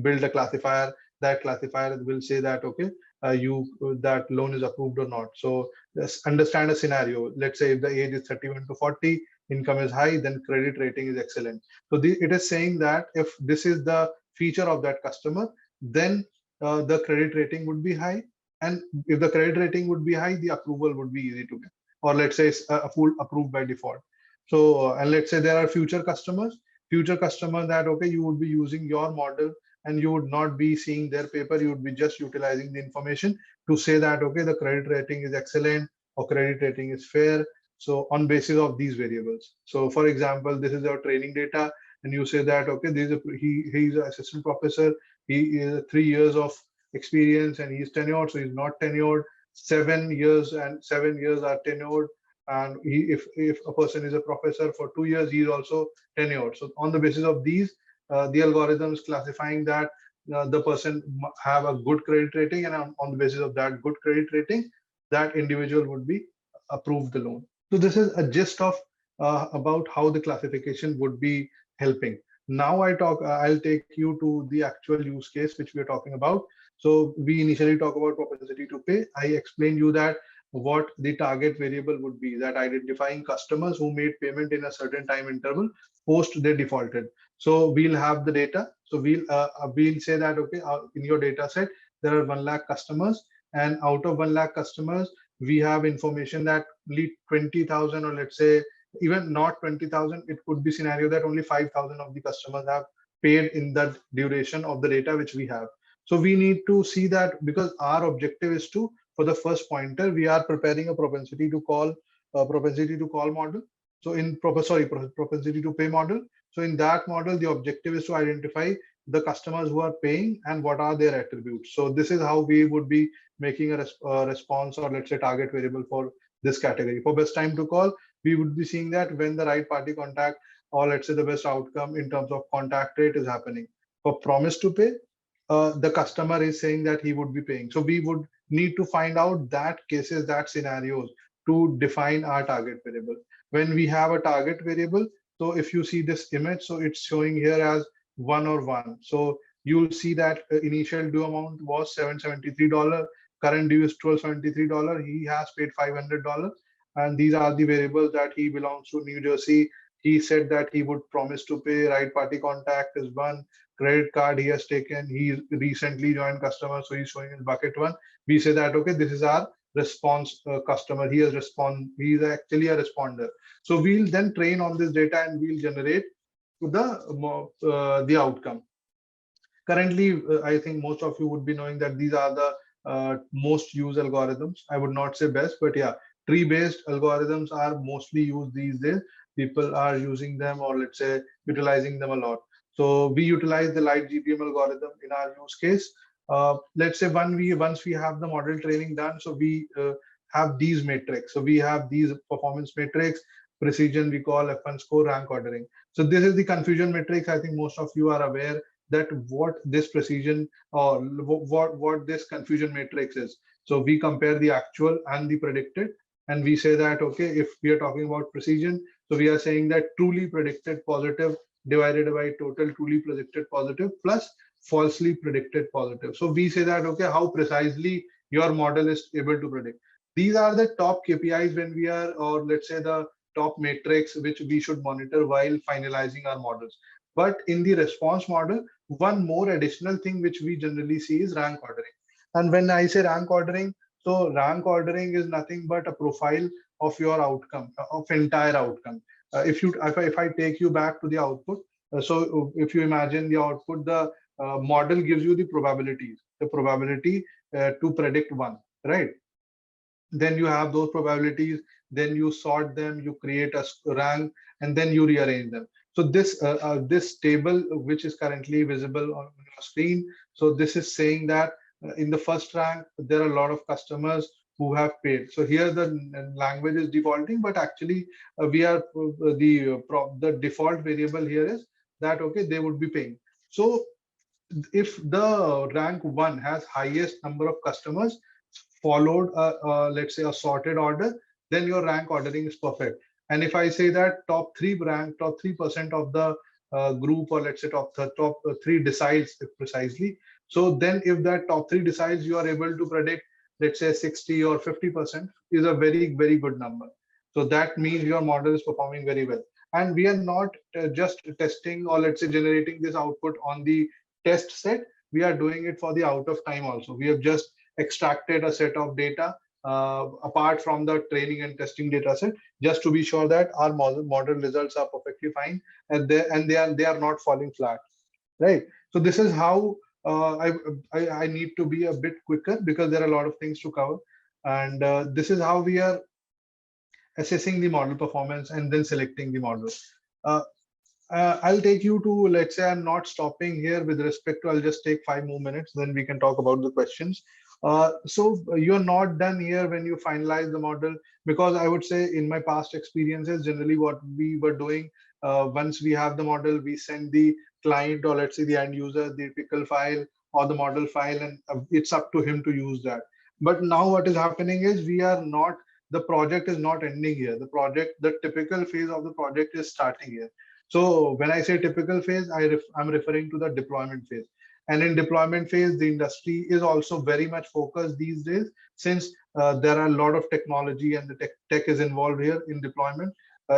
build a classifier. That classifier will say that, okay, that loan is approved or not. So let's understand a scenario. Let's say if the age is 31 to 40, income is high, then credit rating is excellent. So it is saying that if this is the feature of that customer, then the credit rating would be high. And if the credit rating would be high, the approval would be easy to get, or let's say it's a full approved by default. So and let's say there are future customers that, okay, you would be using your model, and you would not be seeing their paper, you would be just utilizing the information to say that, okay, the credit rating is excellent or credit rating is fair. So on basis of these variables. So for example, this is your training data, and you say that, okay, he's an assistant professor, he is 3 years of experience, and he's tenured, so he's not tenured. 7 years, and 7 years are tenured. And if a person is a professor for 2 years, he is also tenured. So on the basis of these, the algorithm is classifying that the person have a good credit rating, and on the basis of that good credit rating, that individual would be approved the loan. So this is a gist of about how the classification would be helping. Now I'll take you to the actual use case which we are talking about. So we initially talk about propensity to pay. I explained you that what the target variable would be, that identifying customers who made payment in a certain time interval post they defaulted. So we'll have the data. So we'll say that, okay, in your data set there are 1 lakh customers, and out of 1 lakh customers we have information that only 20,000, or let's say even not 20,000, it could be scenario that only 5,000 of the customers have paid in that duration of the data which we have. So we need to see that, because our objective is to, for the first pointer, we are preparing a propensity to call model. So in propensity to pay model. So in that model, the objective is to identify the customers who are paying and what are their attributes. So this is how we would be making a response, or let's say target variable for this category. For best time to call, we would be seeing that when the right party contact, or let's say the best outcome in terms of contact rate is happening. For promise to pay, the customer is saying that he would be paying. So we would need to find out that cases, that scenarios, to define our target variable. When we have a target variable, so if you see this image, so it's showing here as 1 or 1. So you'll see that initial due amount was $773, current due is $1273. He has paid $500, and these are the variables that he belongs to New Jersey. He said that he would promise to pay. Right party contact is 1. Credit card he has taken. He recently joined customer, so he's showing in bucket 1. We say that, okay, this is our response customer. He is actually a responder. So we'll then train on this data, and we'll generate the outcome. Currently, I think most of you would be knowing that these are the most used algorithms. I would not say best, but yeah, tree-based algorithms are mostly used these days. People are using them, or let's say utilizing them a lot. So we utilize the light GPM algorithm in our use case. Let's say once we have the model training done, so we have these metrics. So we have these performance metrics, precision we call F1 score, rank ordering. So this is the confusion matrix. I think most of you are aware that what this precision or what this confusion matrix is. So we compare the actual and the predicted, and we say that, okay, if we are talking about precision, so we are saying that truly predicted positive divided by total truly predicted positive plus falsely predicted positive. So we say that, okay, how precisely your model is able to predict. These are the top KPIs when we are, or let's say the top metrics which we should monitor while finalizing our models. But in the response model, one more additional thing which we generally see is rank ordering. And when I say rank ordering, so rank ordering is nothing but a profile of your outcome, of entire outcome. If I take you back to the output, so if you imagine the output, the model gives you the probabilities, the probability to predict one, right? Then you have those probabilities, then you sort them, you create a rank, and then you rearrange them. So this table which is currently visible on your screen, so this is saying that in the first rank there are a lot of customers who have paid. So here the language is defaulting, but actually we are the default variable here is that, okay, they would be paying. So if the rank 1 has highest number of customers followed let's say a sorted order, then your rank ordering is perfect. And if I say that top 3% of the group, or let's say top 3 decides precisely, so then if that top 3 decides, you are able to predict, let's say 60 or 50% is a very good number. So that means your model is performing very well. And we are not just testing, or let's say generating this output on the test set, we are doing it for the out of time also. We have just extracted a set of data apart from the training and testing data set, just to be sure that our model results are perfectly fine, and they are not falling flat, right? So this is how I need to be a bit quicker because there are a lot of things to cover, and this is how we are assessing the model performance and then selecting the model. Uh, I'll take you to, let's say I'm not stopping here with respect to, I'll just take 5 more minutes, then we can talk about the questions. So you're not done here when you finalize the model, because I would say in my past experiences, generally what we were doing, once we have the model, we send the client, or let's say the end user, the pickle file or the model file, and it's up to him to use that. But now what is happening is the project is not ending here. The typical phase of the project is starting here. So when I say typical phase, I'm referring to the deployment phase. And in deployment phase, the industry is also very much focused these days, since there are a lot of technology and the tech is involved here in deployment.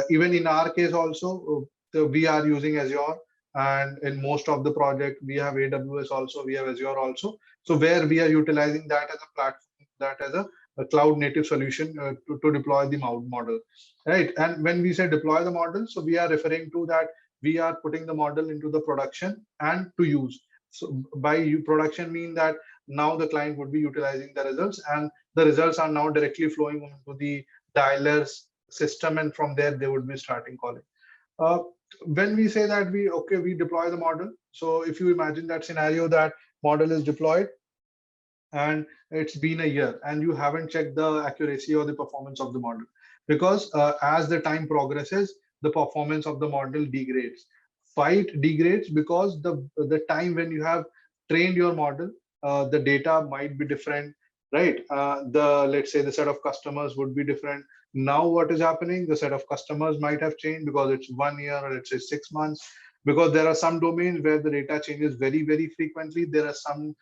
Even in our case also, we are using Azure, and in most of the project, we have AWS also, we have Azure also. So where we are utilizing that as a platform, that as a cloud native solution to deploy the model, right? And when we say deploy the model, so we are referring to that we are putting the model into the production and to use. So by production mean that now the client would be utilizing the results, and the results are now directly flowing onto the dialers system, and from there they would be starting calling. Uh, when we say that we deploy the model, so if you imagine that scenario, that model is deployed and it's been a year and you haven't checked the accuracy or the performance of the model, because as the time progresses, the performance of the model degrades. Why it degrades? Because the time when you have trained your model, the data might be different, right? Let's say the set of customers would be different. Now what is happening, the set of customers might have changed because it's 1 year, or let's say 6 months, because there are some domains where the data changes very frequently. There are some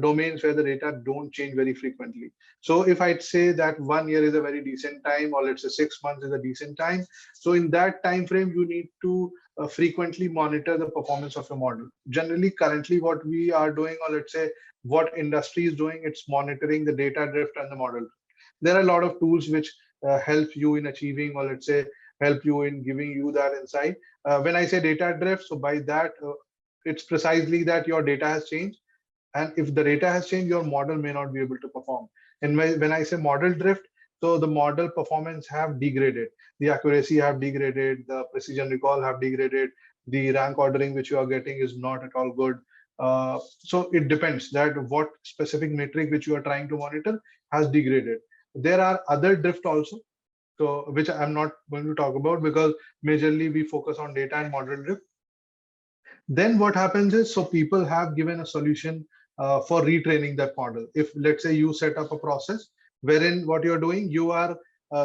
domains where the data don't change very frequently. So if I'd say that 1 year is a very decent time, or let's say 6 months is a decent time, so in that time frame you need to frequently monitor the performance of your model. Generally, currently what we are doing, or let's say what industry is doing, it's monitoring the data drift and the model. There are a lot of tools which help you in achieving, or let's say help you in giving you that insight. When I say data drift, so by that it's precisely that your data has changed, And if the data has changed, your model may not be able to perform. And when I say model drift, so the model performance have degraded, the accuracy have degraded, the precision recall have degraded, the rank ordering which you are getting is not at all good. So it depends that what specific metric which you are trying to monitor has degraded. There are other drift also, so which I'm not going to talk about because majorly we focus on data and model drift. Then what happens is, so people have given a solution for retraining that model. If let's say you set up a process wherein what you're doing, you are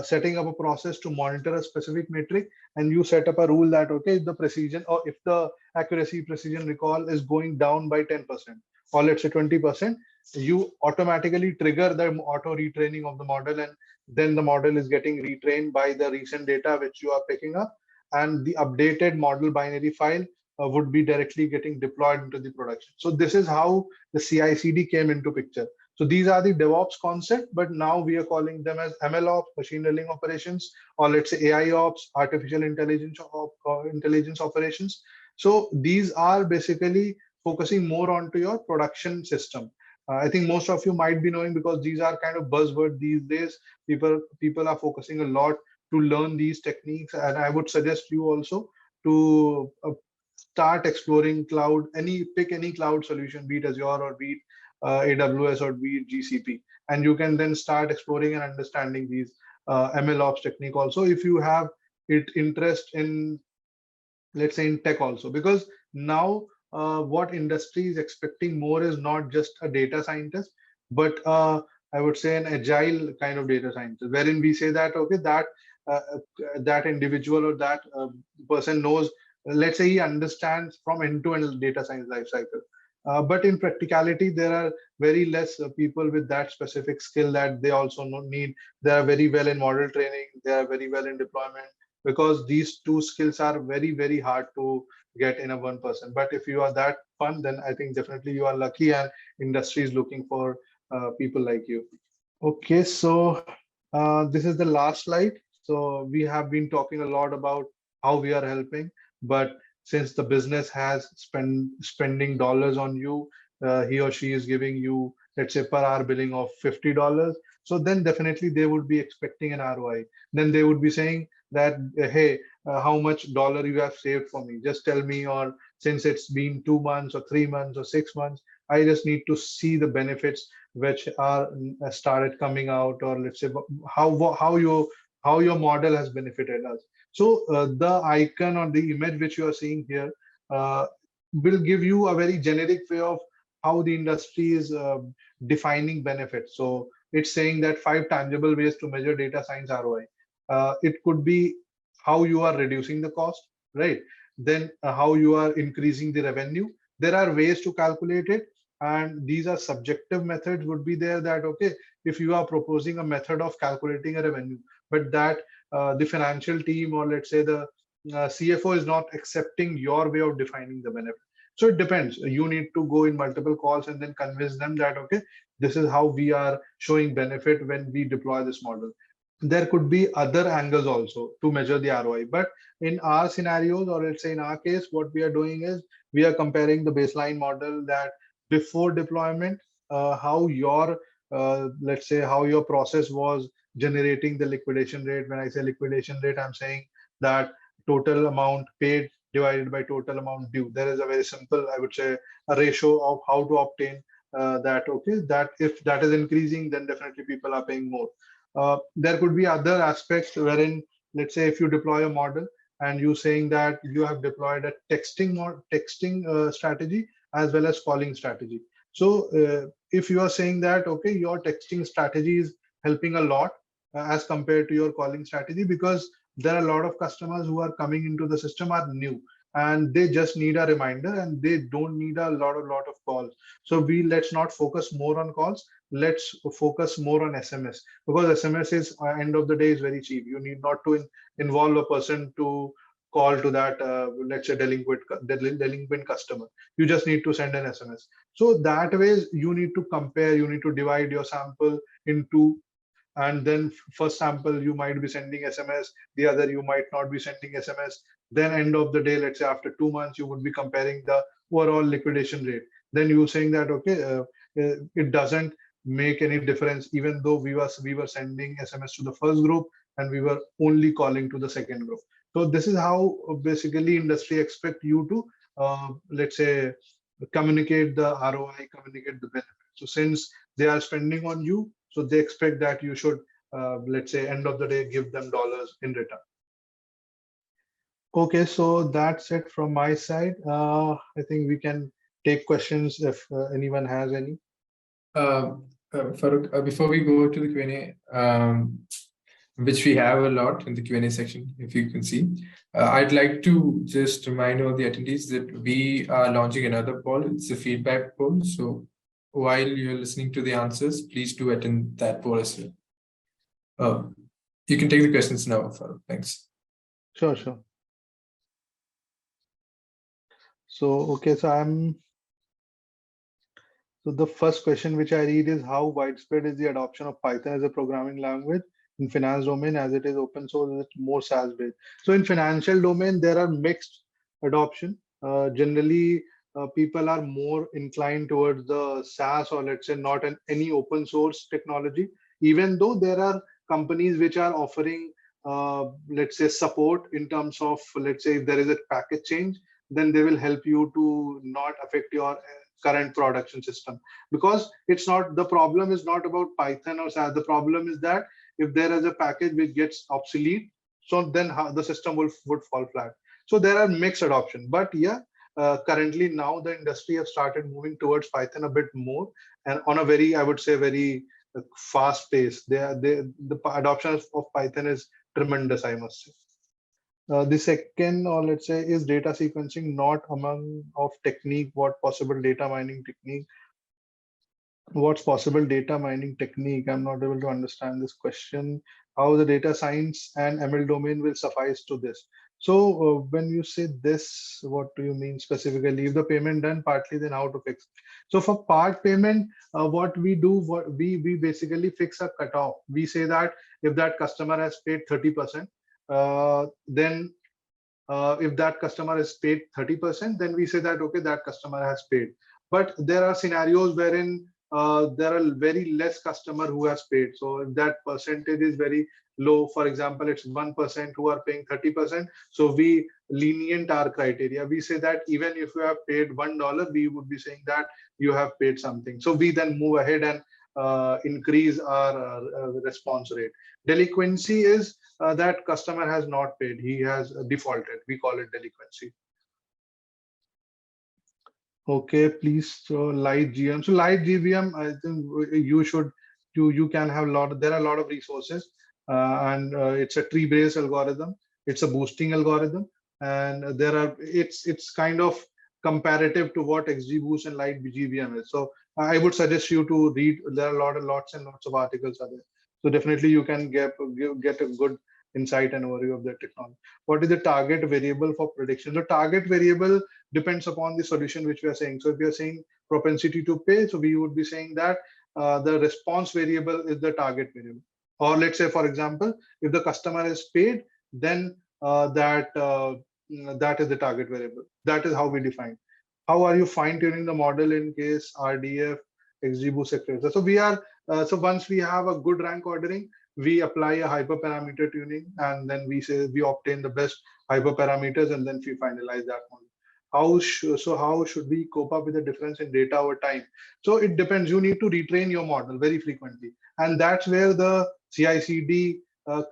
setting up a process to monitor a specific metric, and you set up a rule that, okay, if the precision or if the accuracy precision recall is going down by 10% or let's say 20%, you automatically trigger the auto retraining of the model, and then the model is getting retrained by the recent data which you are picking up, and the updated model binary file would be directly getting deployed into the production. So this is how the CI/CD came into picture. So these are the DevOps concept, but now we are calling them as MLOps, machine learning operations, or let's say AI ops, artificial intelligence operations. So these are basically focusing more onto your production system. I think most of you might be knowing because these are kind of buzzword these days. People are focusing a lot to learn these techniques, and I would suggest you also to start exploring cloud, pick any cloud solution, be it Azure or be it AWS or be it GCP, and you can then start exploring and understanding these MLOps technique also if you have interest in, let's say, in tech also, because now what industry is expecting more is not just a data scientist, but I would say an agile kind of data scientist, wherein we say that, okay, uh, that individual or that person knows, let's say he understands from end-to-end data science lifecycle. But in practicality, there are very less people with that specific skill that they also need. They are very well in model training. They are very well in deployment, because these two skills are very, very hard to get in a one person. But if you are that fun, then I think definitely you are lucky, and industry is looking for people like you. Okay, so this is the last slide. So we have been talking a lot about how we are helping, but since the business has spending dollars on you, he or she is giving you, let's say, per hour billing of $50. So then definitely they would be expecting an ROI. Then they would be saying that, hey, how much dollar you have saved for me? Just tell me, or since it's been 2 months or 3 months or 6 months, I just need to see the benefits which are started coming out, or let's say how your model has benefited us. So the icon or the image which you are seeing here uh, will give you a very generic way of how the industry is defining benefits. So it's saying that 5 tangible ways to measure data science ROI. It could be how you are reducing the cost, right? Then how you are increasing the revenue. There are ways to calculate it, and these are subjective methods would be there, that, okay, if you are proposing a method of calculating a revenue, but that the financial team, or let's say the CFO, is not accepting your way of defining the benefit. So it depends. You need to go in multiple calls and then convince them that, okay, this is how we are showing benefit when we deploy this model. There could be other angles also to measure the ROI. But in our scenarios, or let's say in our case, what we are doing is we are comparing the baseline model that before deployment, how your, let's say, how your process was generating the liquidation rate. When I say liquidation rate, I'm saying that total amount paid divided by total amount due. There is a very simple, I would say, a ratio of how to obtain that. Okay, that if that is increasing, then definitely people are paying more. There could be other aspects wherein, let's say, if you deploy a model and you saying that you have deployed a texting strategy as well as calling strategy. So if you are saying that, okay, your texting strategy is helping a lot as compared to your calling strategy, because there are a lot of customers who are coming into the system are new, and they just need a reminder, and they don't need a lot of calls. So let's not focus more on calls, let's focus more on SMS, because SMS is, end of the day, is very cheap. You need not to involve a person to call to that, let's say, delinquent customer. You just need to send an SMS. So that way you need to compare, you need to divide your sample into, and then first sample you might be sending SMS, the other you might not be sending SMS. Then end of the day, let's say after 2 months, you would be comparing the overall liquidation rate. then you saying that, okay, it doesn't make any difference, even though we were sending SMS to the first group and we were only calling to the second group. So this is how basically industry expect you to, let's say, communicate the ROI, communicate the benefit. So since they are spending on you, so they expect that you should, let's say, end of the day, give them dollars in return. Okay, so that's it from my side. I think we can take questions if anyone has any. Farrukh, before we go to the Q&A, which we have a lot in the Q&A section, if you can see, I'd like to just remind all the attendees that we are launching another poll. It's a feedback poll. So while you're listening to the answers, please do attend that poll as well. You can take the questions now, Farrukh. Thanks. Sure. So, okay, so the first question which I read is, how widespread is the adoption of Python as a programming language in finance domain, as it is open source, it's more SaaS based? So in financial domain, there are mixed adoption. Generally, people are more inclined towards the SaaS, or let's say not any open source technology, even though there are companies which are offering, let's say, support in terms of, let's say, if there is a package change, then they will help you to not affect your current production system. Because it's not, the problem is not about Python or SaaS. The problem is that if there is a package which gets obsolete, so then the system would fall flat. So there are mixed adoption. But yeah, currently now the industry has started moving towards Python a bit more, and on a very, I would say, very fast pace. The adoption of Python is tremendous, I must say. The second, or let's say, is data sequencing not among of technique? What possible data mining technique? What's possible data mining technique? I'm not able to understand this question. How the data science and ML domain will suffice to this? So when you say this, what do you mean specifically? If the payment done partly, then how to fix? So for part payment, what we do, we basically fix a cutoff. We say that if that customer has paid 30%, then if that customer has paid 30%, then we say that, okay, that customer has paid. But there are scenarios wherein there are very less customer who has paid. So if that percentage is very low, for example, it's 1% who are paying 30%. So we lenient our criteria. We say that even if you have paid $1, we would be saying that you have paid something. So we then move ahead and increase our response rate. Delinquency is that customer has not paid, he has defaulted. We call it delinquency. Okay, please. So light GVM. So light GVM, I think you can have there are a lot of resources, and it's a tree-based algorithm. It's a boosting algorithm, and it's kind of comparative to what XGBoost and light GVM is. So I would suggest you to read. There are lots and lots of articles are there. So definitely you can get a good insight and overview of the technology. What is the target variable for prediction? The target variable depends upon the solution which we are saying. So if we are saying propensity to pay, so we would be saying that the response variable is the target variable. Or let's say, for example, if the customer is paid, then that is the target variable. That is how we define. How are you fine-tuning the model in case RDF, XGBoost, etc.? So we are so once we have a good rank ordering, we apply a hyperparameter tuning, and then we say we obtain the best hyperparameters, and then we finalize that model. How should we cope up with the difference in data over time? So it depends. You need to retrain your model very frequently, and that's where the CI/CD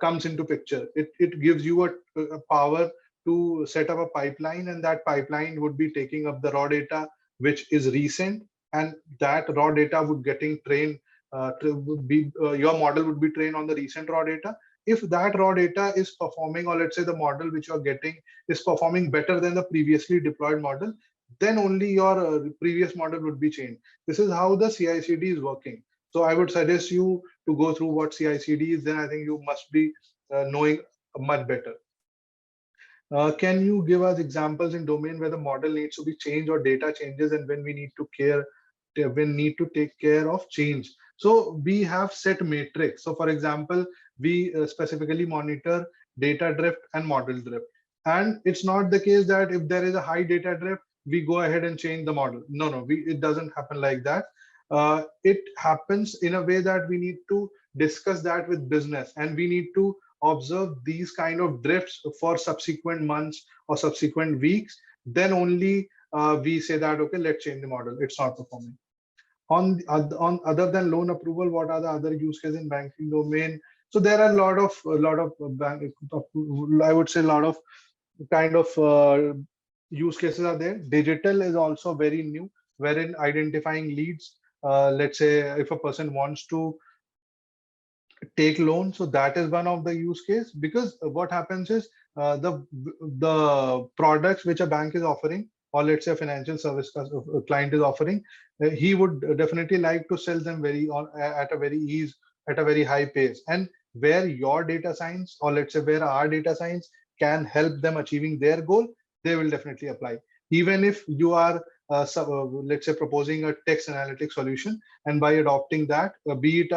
comes into picture. It gives you a power to set up a pipeline, and that pipeline would be taking up the raw data which is recent, and that raw data would getting trained. Your model would be trained on the recent raw data. If that raw data is performing, or let's say the model which you're getting is performing better than the previously deployed model, then only your previous model would be changed. This is how the CI/CD is working. So I would suggest you to go through what CI/CD is. Then I think you must be knowing much better. Can you give us examples in domain where the model needs to be changed or data changes, and when we need to take care of change? So we have set matrix. So for example, we specifically monitor data drift and model drift. And it's not the case that if there is a high data drift, we go ahead and change the model. No, no, it doesn't happen like that. It happens in a way that we need to discuss that with business, and we need to observe these kind of drifts for subsequent months or subsequent weeks. Then only we say that, okay, let's change the model, it's not performing. On other than loan approval, what are the other use cases in banking domain? So there are a lot of bank, I would say a lot of kind of use cases are there. Digital is also very new, wherein identifying leads. Let's say if a person wants to take loan, so that is one of the use case, because what happens is the products which a bank is offering, or let's say a financial service client is offering, he would definitely like to sell them at a very ease, at a very high pace. And where your data science, or let's say where our data science can help them achieving their goal, they will definitely apply. Even if you are let's say proposing a text analytics solution, and by adopting that, be it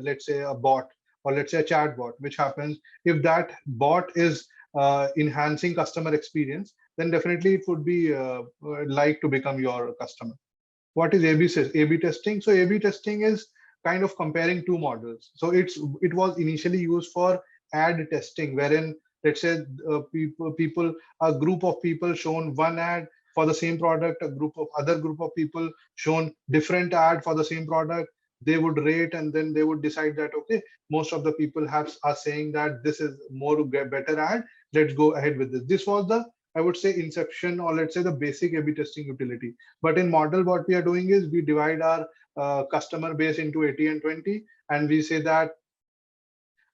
let's say a bot, or let's say a chat bot, which happens if that bot is enhancing customer experience, then definitely it would be like to become your customer. What is A/B testing? So A/B testing is kind of comparing two models. So it was initially used for ad testing, wherein let's say people, a group of people shown one ad for the same product, a group of people shown different ad for the same product. They would rate, and then they would decide that, okay, most of the people are saying that this is better ad, let's go ahead with this. This was the, I would say, inception, or let's say the basic A/B testing utility. But in model, what we are doing is we divide our customer base into 80 and 20, and we say that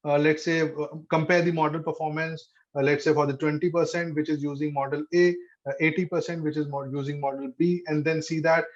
let's say compare the model performance, let's say for the 20% which is using model A, 80% which is using model B, and then see that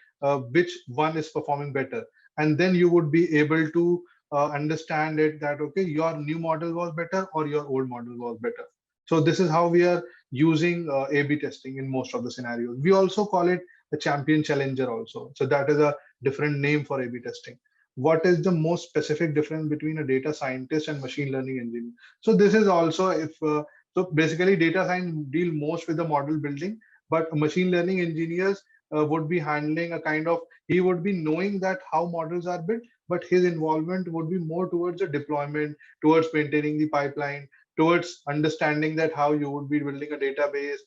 which one is performing better. And then you would be able to understand it that, okay, your new model was better or your old model was better. So this is how we are using A/B testing in most of the scenarios. We also call it the champion challenger also. So that is a different name for A/B testing. What is the most specific difference between a data scientist and machine learning engineer? So this is also, if so basically data science deal most with the model building, but machine learning engineers would be handling a kind of, he would be knowing that how models are built, but his involvement would be more towards the deployment, towards maintaining the pipeline, towards understanding that how you would be building a database,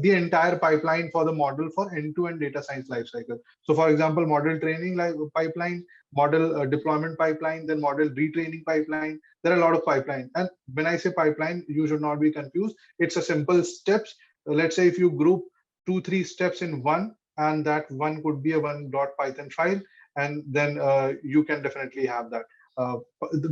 the entire pipeline for the model for end-to-end data science lifecycle. So for example, model training like pipeline, model deployment pipeline, then model retraining pipeline. There are a lot of pipeline. And when I say pipeline, you should not be confused. It's a simple steps. Let's say if you group 2-3 steps in one, and that one could be a one.python file, and then you can definitely have that.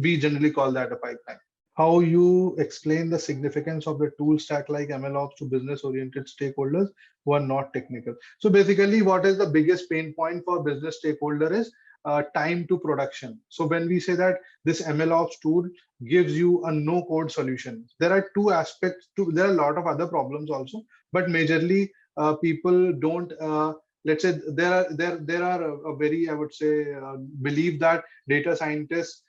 We generally call that a pipeline. How you explain the significance of the tool stack like MLOps to business oriented stakeholders who are not technical? So basically, what is the biggest pain point for business stakeholder is time to production. So when we say that this MLOps tool gives you a no code solution, there are two aspects to, there are a lot of other problems also, but majorly people don't let's say there are a very, I would say, believe that data scientists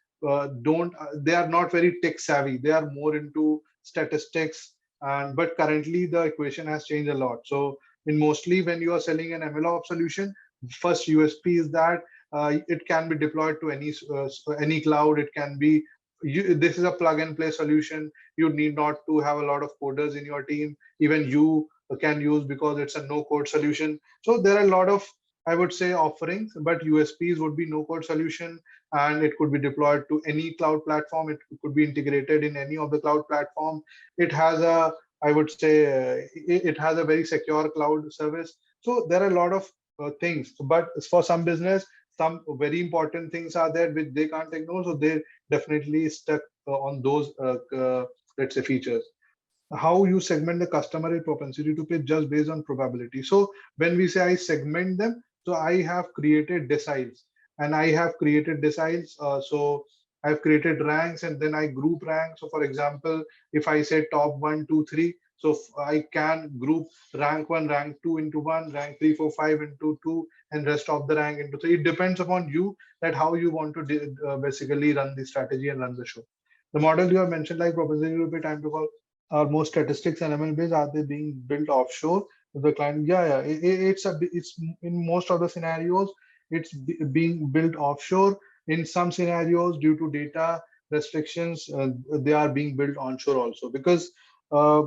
don't they are not very tech savvy, they are more into statistics. And but currently the equation has changed a lot. So in mostly when you are selling an MLOps solution, first USP is that it can be deployed to any cloud. It can be this is a plug and play solution. You need not to have a lot of coders in your team. Even you can use, because it's a no code solution. So there are a lot of, I would say, offerings, but USPs would be no code solution, and it could be deployed to any cloud platform. It could be integrated in any of the cloud platform. It has a, I would say, it has a very secure cloud service. So there are a lot of things, but for some business, some very important things are there which they can't ignore. So they definitely stuck on those, let's say, features. How you segment the customer propensity to pay just based on probability. So when we say I segment them, so I have created deciles, and I have created deciles. So I've created ranks, and then I group ranks. So for example, if I say top 1, 2, 3, so I can group rank 1, rank 2 into 1, rank 3, 4, 5 into 2, and rest of the rank into 3. It depends upon you that how you want to basically run the strategy and run the show. The model you have mentioned, like propensity to pay, time to call, are more statistics and ML based? Are they being built offshore the client. Yeah, yeah, it's in most of the scenarios it's being built offshore. In some scenarios, due to data restrictions, they are being built onshore also, because uh,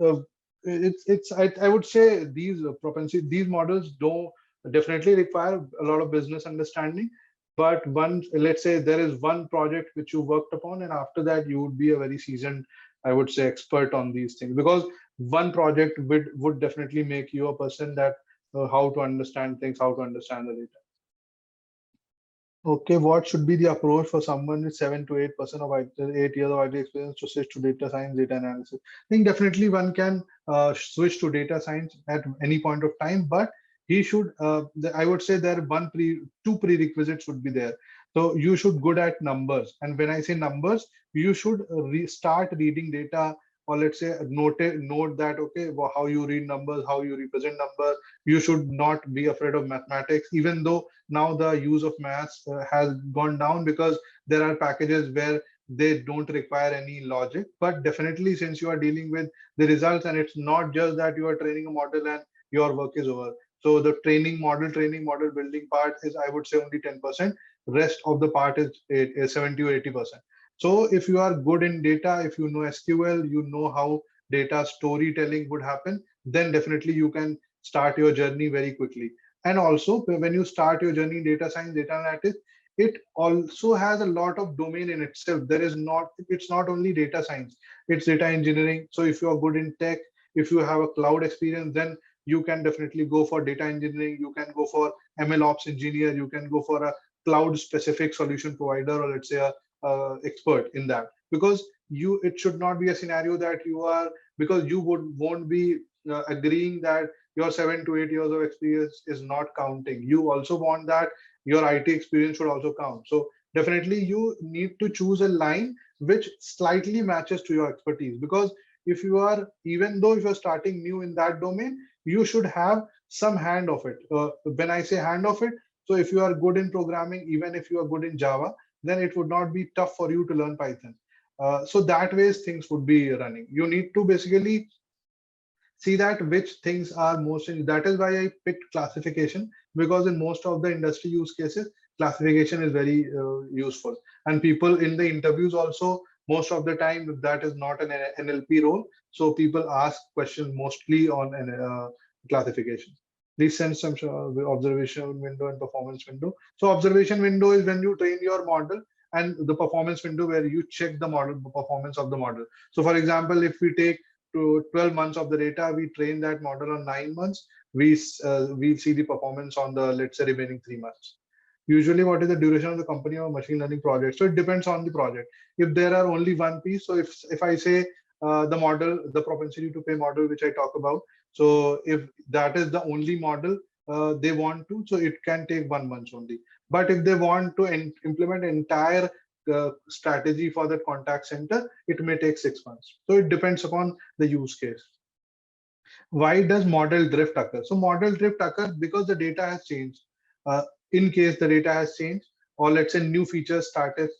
uh, I would say these propensity, these models don't definitely require a lot of business understanding. But once, let's say there is one project which you worked upon, and after that you would be a very seasoned, I would say, expert on these things, because one project would definitely make you a person that how to understand things, how to understand the data. Okay, what should be the approach for someone with 7 to 8% of 8 years of IT experience to switch to data science, data analysis? I think definitely one can switch to data science at any point of time, but he should. I would say there two prerequisites would be there. So you should good at numbers, and when I say numbers, you should start reading data, or let's say note that, okay, how you read numbers, how you represent numbers. You should not be afraid of mathematics, even though now the use of maths has gone down, because there are packages where they don't require any logic. But definitely, since you are dealing with the results, and it's not just that you are training a model and your work is over. So the training model building part is, I would say, only 10%. Rest of the part is 70 or 80%. So if you are good in data, if you know SQL, you know how data storytelling would happen, then definitely you can start your journey very quickly. And also, when you start your journey in data science, data analytics, it also has a lot of domain in itself. It's not only data science, it's data engineering. So if you are good in tech, if you have a cloud experience, then you can definitely go for data engineering. You can go for MLOps engineer. You can go for a cloud specific solution provider, or let's say a expert in that. Because it should not be a scenario that you are, because you won't be agreeing that your 7 to 8 years of experience is not counting. You also want that your IT experience should also count. So definitely you need to choose a line which slightly matches to your expertise. Because if you are, even though if you're starting new in that domain, you should have some hand of it. When I say hand of it, so if you are good in programming, even if you are good in Java, then it would not be tough for you to learn Python. So that ways things would be running. You need to basically see that which things are most in. That is why I picked classification, because in most of the industry use cases, classification is very useful. And people in the interviews also, most of the time, that is not an NLP role, so people ask questions mostly on an classification. These sense some observation window and performance window. So observation window is when you train your model, and the performance window where you check the model performance of the model. So for example, if we take to 12 months of the data, we train that model on 9 months, we see the performance on the, let's say, remaining 3 months. Usually, what is the duration of the company or machine learning project? So it depends on the project. If there are only one piece, so if I say the model, the propensity to pay model, which I talk about, so if that is the only model they want to, so it can take 1 month only. But if they want to implement entire strategy for that contact center, it may take 6 months. So it depends upon the use case. Why does model drift occur? So model drift occurs because the data has changed. Uh, in case the data has changed, or let's say new features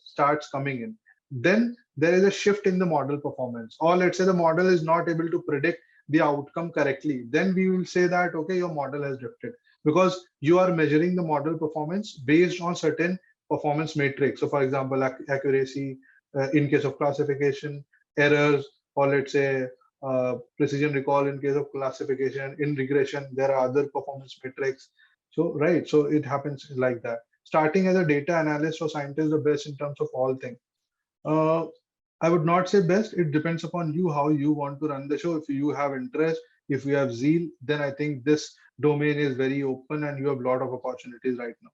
starts coming in, then there is a shift in the model performance. Or let's say the model is not able to predict the outcome correctly. Then we will say that, okay, your model has drifted, because you are measuring the model performance based on certain performance matrix. So for example, accuracy, in case of classification, errors, or let's say precision recall in case of classification. In regression, there are other performance metrics. So right, so it happens like that. Starting as a data analyst or scientist, the best in terms of all things. uh, I would not say best. It depends upon you, how you want to run the show. If you have interest, if you have zeal, then I think this domain is very open and you have a lot of opportunities right now.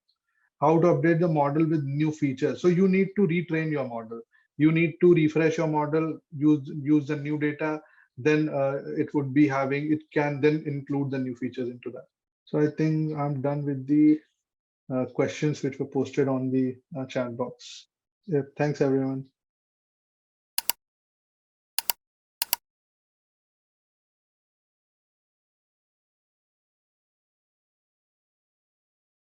How to update the model with new features? So you need to retrain your model, you need to refresh your model, use the new data. Then it would be having, it can then include the new features into that. So I think I'm done with the questions which were posted on the chat box. Yeah, thanks everyone.